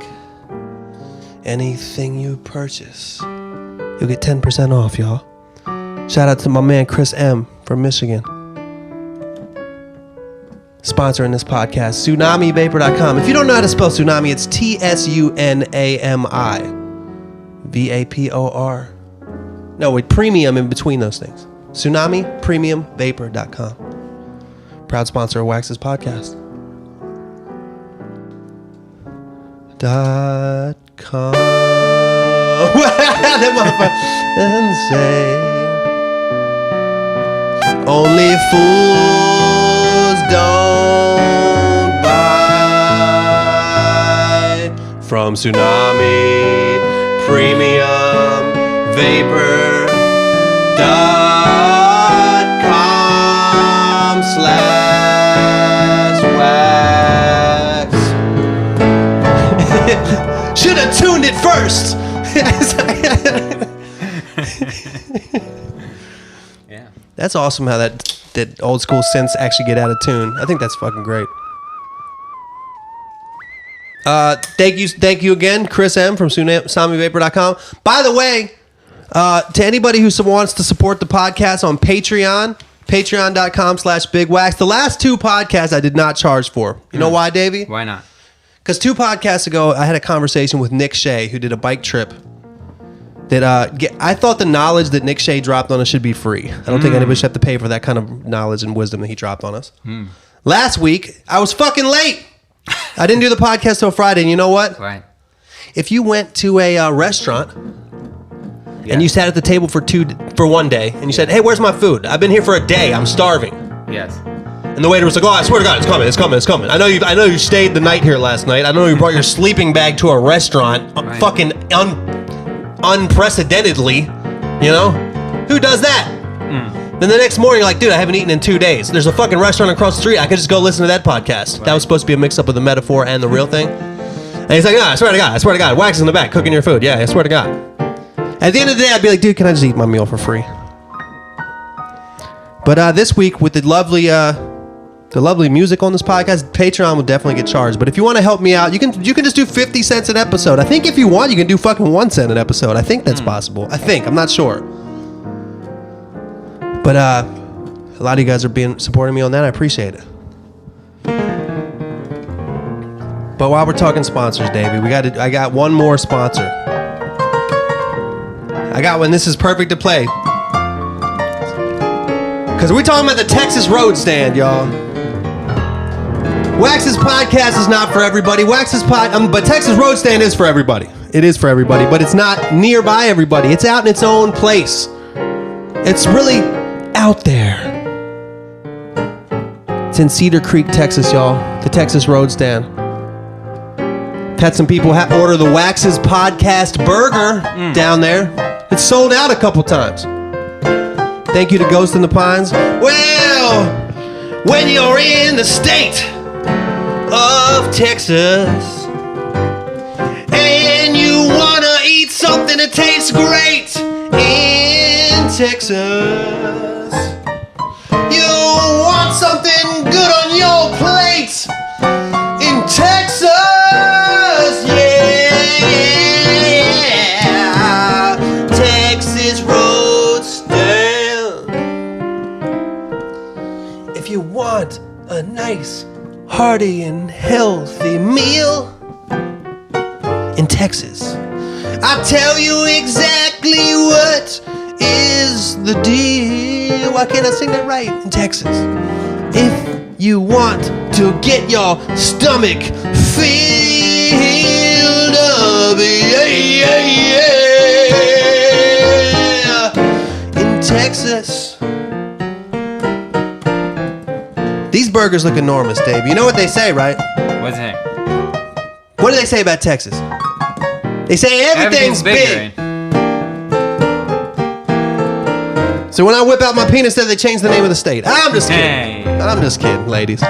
Anything you purchase, you'll get 10% off, y'all. Shout out to my man Chris M from Michigan, sponsoring this podcast. TsunamiVapor.com. If you don't know how to spell tsunami, it's TsunamiVapor. No, with premium in between those things. TsunamiPremiumVapor.com. Proud sponsor of Wax's podcast. .com. That motherfucker. And say, only fools don't buy from Tsunami Premium Vapor.com/wax. Should have tuned it first. Yeah. That's awesome how that old school synths actually get out of tune. I think that's fucking great. Thank you again, Chris M from TsunamiVapor.com. By the way, to anybody who wants to support the podcast on Patreon, Patreon.com/bigwax. The last 2 podcasts I did not charge for. You know why, Davey? Why not? Because 2 podcasts ago, I had a conversation with Nick Shea, who did a bike trip. That I thought the knowledge that Nick Shea dropped on us should be free. I don't think anybody should have to pay for that kind of knowledge and wisdom that he dropped on us. Last week, I was fucking late. I didn't do the podcast till Friday, and you know what? Right. If you went to a restaurant and you sat at the table for 1 day, and you said, "Hey, where's my food? I've been here for a day. I'm starving." Yes. And the waiter was like, "Oh, I swear to God, it's coming, it's coming, it's coming. I know you stayed the night here last night. I know you brought your sleeping bag to a restaurant, fucking unprecedentedly. You know, who does that?" Then the next morning, you're like, "Dude, I haven't eaten in 2 days. There's a fucking restaurant across the street. I could just go listen to that podcast." Right. That was supposed to be a mix-up of the metaphor and the real thing. And he's like, "No, I swear to God, Wax is in the back cooking your food. Yeah, I swear to God." At the end of the day, I'd be like, "Dude, can I just eat my meal for free?" But this week, with the lovely music on this podcast, Patreon will definitely get charged. But if you want to help me out, you can just do 50 cents an episode. I think if you want, you can do fucking 1 cent an episode. I think that's possible. I'm not sure. But a lot of you guys are supporting me on that. I appreciate it. But while we're talking sponsors, Davey, I got one more sponsor. I got one. This is perfect to play. Because we're talking about the Texas Road Stand, y'all. Wax's podcast is not for everybody. But Texas Road Stand is for everybody. It is for everybody, but it's not nearby everybody. It's out in its own place. It's really out there. It's in Cedar Creek, Texas, y'all. The Texas Road Stand. Had some people order the Wax's podcast burger down there. It's sold out a couple times. Thank you to Ghost in the Pines. Well, when you're in the state of Texas and you wanna eat something that tastes great in Texas, you want something good on your plate in Texas, yeah, Texas Road Stand. If you want a nice, hearty, and healthy meal in Texas, I'll tell you exactly what is the deal. Why can't I sing that right? In Texas, if you want to get your stomach filled up, in Texas. These burgers look enormous, Dave. You know what they say, right? What's that? What do they say about Texas? They say everything's big. So when I whip out my penis, they change the name of the state. I'm just kidding. Hey. I'm just kidding, ladies.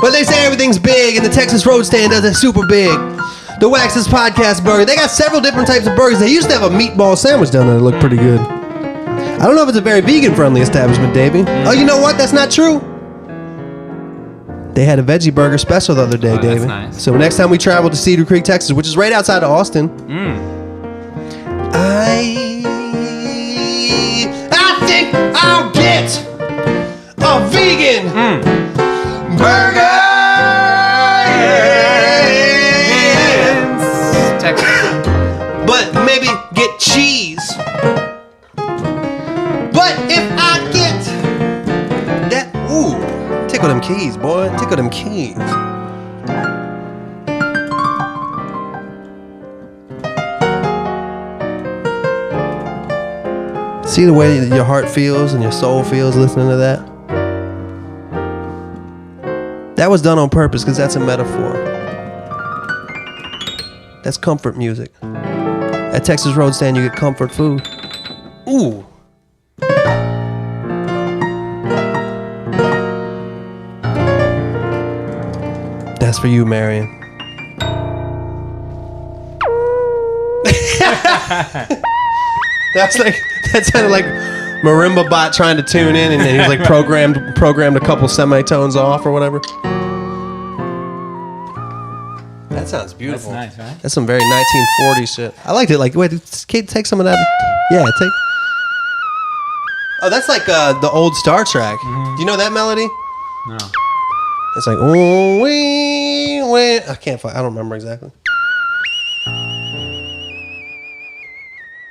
But they say everything's big, and the Texas Road Stand does it super big. The Wax's Podcast Burger. They got several different types of burgers. They used to have a meatball sandwich down there that looked pretty good. I don't know if it's a very vegan-friendly establishment, Davey. Oh, you know what? That's not true. They had a veggie burger special the other day, Davey. That's nice. So next time we travel to Cedar Creek, Texas, which is right outside of Austin, I think I'll get a vegan burger. Texas. But maybe get cheese. But if I get that, tickle them keys, boy. Tickle them keys. See the way that your heart feels and your soul feels listening to that? That was done on purpose because that's a metaphor. That's comfort music. At Texas Road Stand, you get comfort food. Ooh. That's for you, Marion. That sounded like Marimba Bot trying to tune in, and then he was like programmed a couple semitones off or whatever. That sounds beautiful. That's nice, right? That's some very 1940s shit. I liked it. Like, wait, take some of that. Yeah, take. Oh, that's like the old Star Trek. Do you know that melody? No. It's like, oh, wee. I can't find. I don't remember exactly.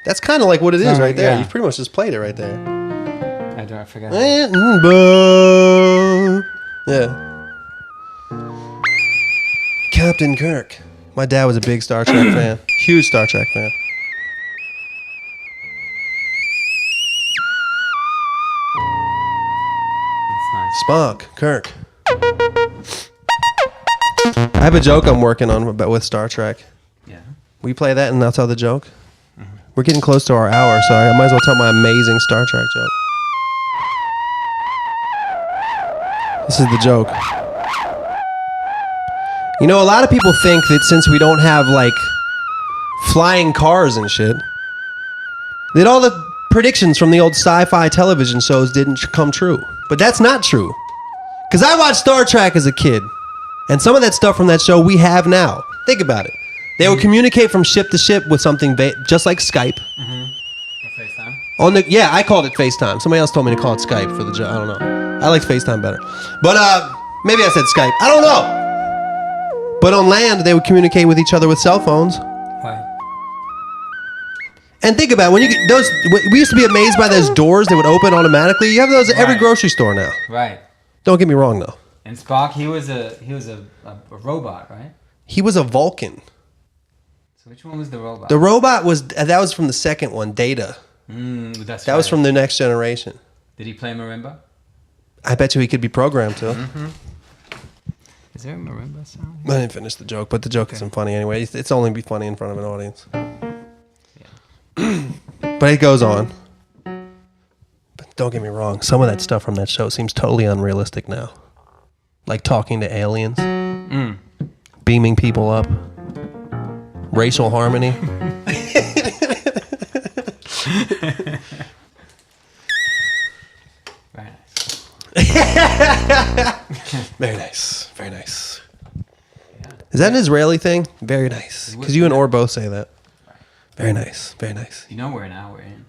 That's kind of like what it is right there. Yeah. You pretty much just played it right there. I forgot. Yeah. Captain Kirk. My dad was a big Star Trek fan. Huge Star Trek fan. That's nice. Spock, Kirk. I have a joke I'm working on with Star Trek. Yeah. Will you play that and I'll tell the joke? We're getting close to our hour, so I might as well tell my amazing Star Trek joke. This is the joke. You know, a lot of people think that since we don't have, like, flying cars and shit, that all the predictions from the old sci-fi television shows didn't come true. But that's not true. Because I watched Star Trek as a kid, and some of that stuff from that show we have now. Think about it. They would communicate from ship to ship with something just like Skype. Or FaceTime? Yeah, I called it FaceTime. Somebody else told me to call it Skype for the job. I don't know. I like FaceTime better. But maybe I said Skype. I don't know. But on land, they would communicate with each other with cell phones. Right. And think about it, when you get those. We used to be amazed by those doors that would open automatically. You have those at every Right. grocery store now. Right. Don't get me wrong, though. And Spock, he was a robot, right? He was a Vulcan. So which one was the robot? The robot was from the second one, Data. That's That was from the Next Generation. Did he play marimba? I bet you he could be programmed to. Is there a marimba sound? I didn't finish the joke, but the joke isn't funny anyway. It's only be funny in front of an audience. But it goes on. But don't get me wrong, some of that stuff from that show seems totally unrealistic now. Like talking to aliens, beaming people up, racial harmony. Very nice. Very nice. Yeah. Is that an Israeli thing? Very nice. Because you and Orr both say that. Very nice. Very nice. You know we're an hour in.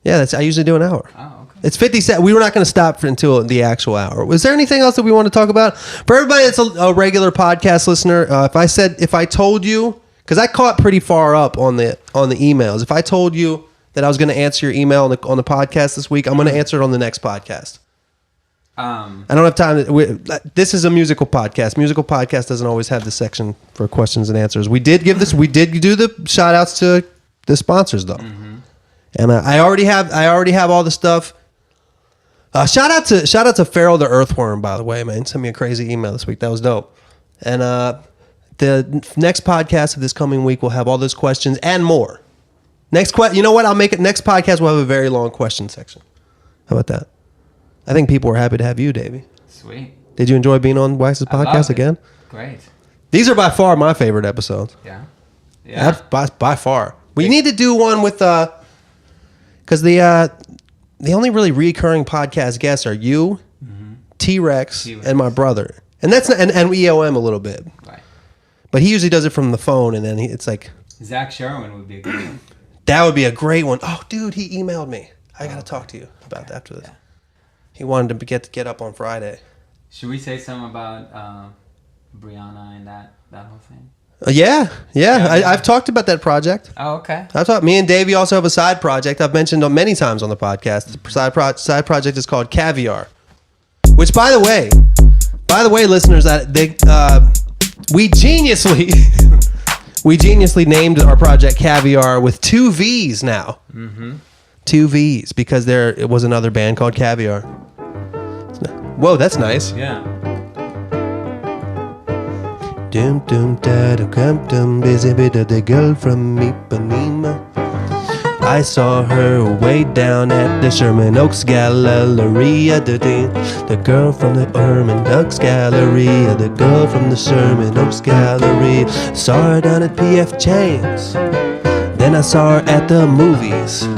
Yeah, I usually do an hour. Oh, okay. It's 50 cents. We were not going to stop until the actual hour. Was there anything else that we want to talk about? For everybody that's a regular podcast listener, if I told you, because I caught pretty far up on the emails. If I told you that I was going to answer your email on the podcast this week, I'm going to answer it on the next podcast. I don't have time. This is a musical podcast. Musical podcast doesn't always have this section for questions and answers. We did do the shout outs to the sponsors though. And I already have all the stuff. Shout out to Farrell the Earthworm, by the way, man. Sent me a crazy email this week. That was dope. And the next podcast of this coming week will have all those questions and more. You know what? I'll make it. Next podcast will have a very long question section. How about that? I think people were happy to have you, Davey. Sweet. Did you enjoy being on Weiss's podcast again? Great. These are by far my favorite episodes. Yeah. Yeah. That's by far. We need to do one with because the only really recurring podcast guests are you, T-Rex, and my brother, and that's not, and EOM a little bit. Right. But he usually does it from the phone, and then it's like Zach Sherwin would be a good one. that would be a great one. Oh, dude, he emailed me. I gotta talk to you about that after this. Yeah. He wanted to get up on Friday. Should we say something about Brianna and that whole thing? Yeah. I've talked about that project. Oh, okay. Me and Davey also have a side project I've mentioned many times on the podcast. The side project is called Caviar, which, by the way, listeners, we geniusly named our project Caviar with 2 V's now. 2 V's because it was another band called Caviar. Whoa, that's nice. Yeah. Dum dum da dum dum busy bit of the girl from Ipanema. I saw her way down at the Sherman Oaks Galleria. The girl from the Sherman Oaks Galleria. The girl from the Sherman Oaks Galleria. Saw her down at PF Chang's. Then I saw her at the movies.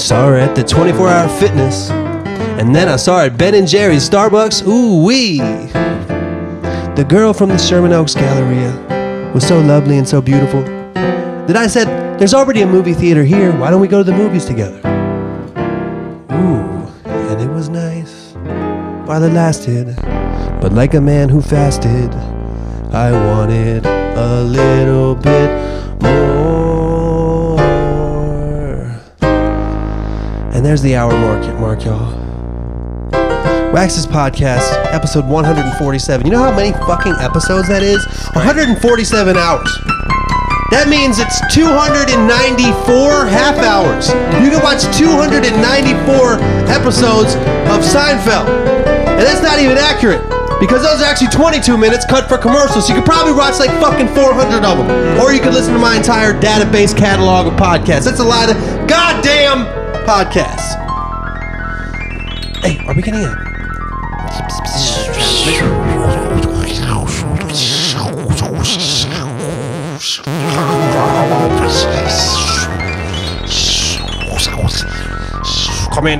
Saw her at the 24-Hour Fitness. And then I saw her at Ben & Jerry's, Starbucks. Ooh wee. The girl from the Sherman Oaks Galleria was so lovely and so beautiful that I said, there's already a movie theater here. Why don't we go to the movies together? Ooh. was nice while it lasted, but like a man who fasted, I wanted a little bit more. And there's the hour mark, y'all. Wax's Podcast, episode 147. You know how many fucking episodes that is? 147 hours. That means it's 294 half hours. You can watch 294 episodes of Seinfeld. And that's not even accurate, because those are actually 22 minutes cut for commercials. So you could probably watch like fucking 400 of them. Or you could listen to my entire database catalog of podcasts. That's a lot of goddamn podcasts. Hey, are we getting in? Come in.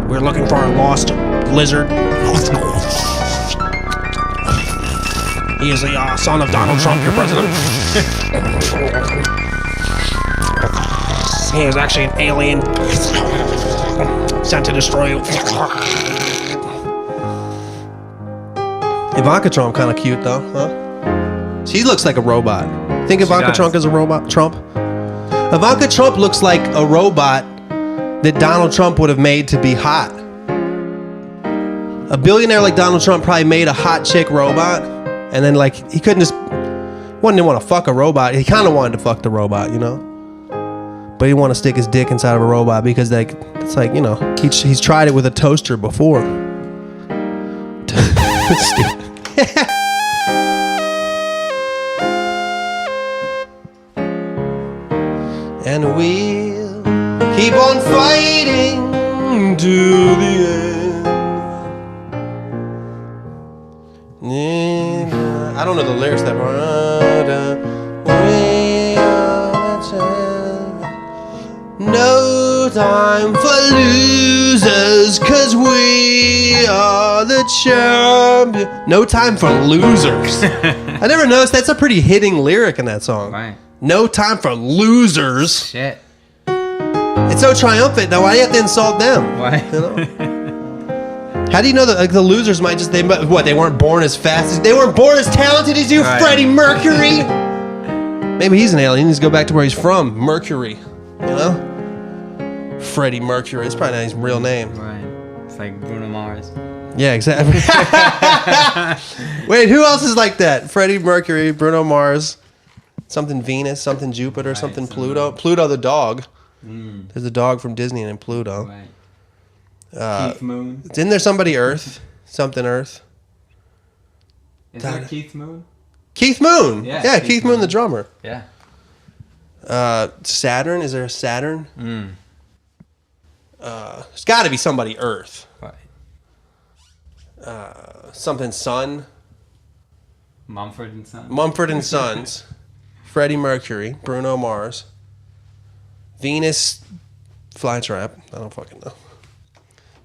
We're looking for a lost lizard. He is the son of Donald Trump, your president. He is actually an alien sent to destroy you. Ivanka Trump kind of cute though, huh? She looks like a robot. Think Ivanka Trump is a robot? Trump? Ivanka Trump looks like a robot that Donald Trump would have made to be hot. A billionaire like Donald Trump probably made a hot chick robot, and then like he couldn't just didn't want to fuck a robot. He kind of wanted to fuck the robot, you know, but he want to stick his dick inside of a robot because like it's like, you know, he's tried it with a toaster before. Stupid. And we'll keep on fighting to the end. I don't know the lyrics that far. No time for losers, 'cause we are the champion. No time for losers. I never noticed that's a pretty hitting lyric in that song. Right. No time for losers. Shit. It's so triumphant. Now why do you have to insult them? Why? You know? How do you know that like the losers might just they weren't born as fast as they weren't born as talented as you, Right. Freddie Mercury? Maybe he's an alien. He needs to go back to where he's from, Mercury. You know? Freddie Mercury. It's probably not his real name. Right. It's like Bruno Mars. Yeah, exactly. Wait, who else is like that? Freddie Mercury, Bruno Mars, something Venus, something Jupiter, something Pluto. Pluto the dog. There's a dog from Disney named Pluto. Right. Keith Moon. Isn't there somebody Earth? Something Earth. Is there Keith Moon? Keith Moon. Yeah, Keith Moon, the drummer. Yeah. Saturn. Is there a Saturn? There's got to be somebody Earth. Right. Something Sun. Mumford and Sons. Mumford and Sons. Freddie Mercury. Bruno Mars. Venus Flytrap. I don't fucking know.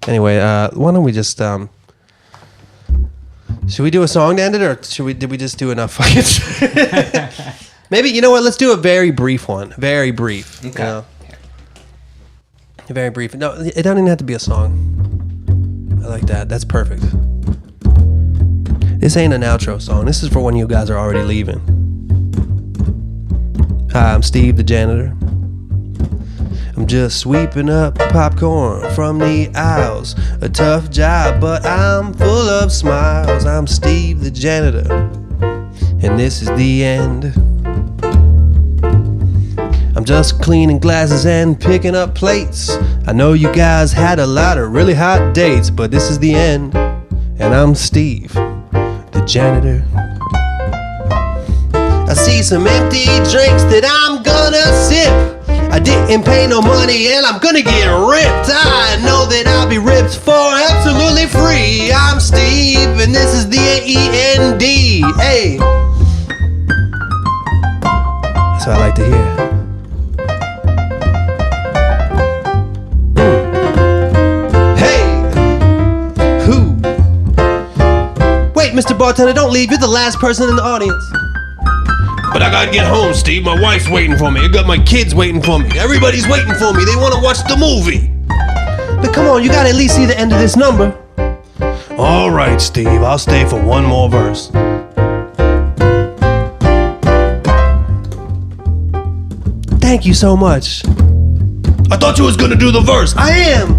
Anyway, why don't we just should we do a song to end it, or did we just do enough fucking shit? Maybe, you know what, let's do a very brief one. Very brief. Okay. You know? Very brief. No, it doesn't even have to be a song. I like that. That's perfect. This ain't an outro song. This is for when you guys are already leaving. Hi, I'm Steve the janitor. I'm just sweeping up popcorn from the aisles. A tough job, but I'm full of smiles. I'm Steve the janitor, and this is the end. I'm just cleaning glasses and picking up plates. I know you guys had a lot of really hot dates, but this is the end. And I'm Steve the janitor. I see some empty drinks that I'm gonna sip. I didn't pay no money and I'm gonna get ripped. I know that I'll be ripped for absolutely free. I'm Steve and this is the END. Hey, that's what I like to hear. Hey, who? Wait, Mr. Bartender, don't leave. You're the last person in the audience. But I gotta get home, Steve. My wife's waiting for me. I got my kids waiting for me. Everybody's waiting for me. They want to watch the movie. But come on, you gotta at least see the end of this number. All right, Steve. I'll stay for one more verse. Thank you so much. I thought you was gonna do the verse. I am.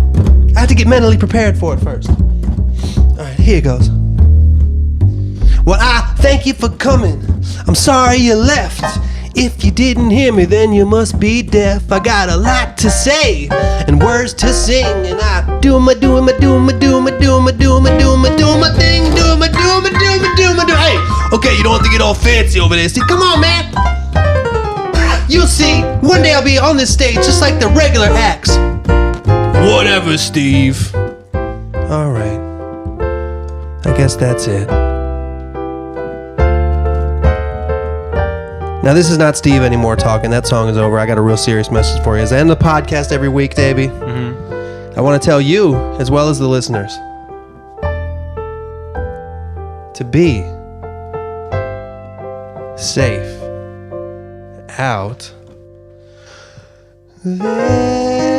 I have to get mentally prepared for it first. All right, here it goes. Well, I thank you for coming. I'm sorry you left. If you didn't hear me, then you must be deaf. I got a lot to say and words to sing, and I do my thing, Hey, okay, you don't have to get all fancy over there. See, come on, man. You'll see, one day I'll be on this stage just like the regular acts. Whatever, Steve. All right. I guess that's it. Now, this is not Steve anymore talking. That song is over. I got a real serious message for you. As I end the podcast every week, Davey, I want to tell you, as well as the listeners, to be safe out there.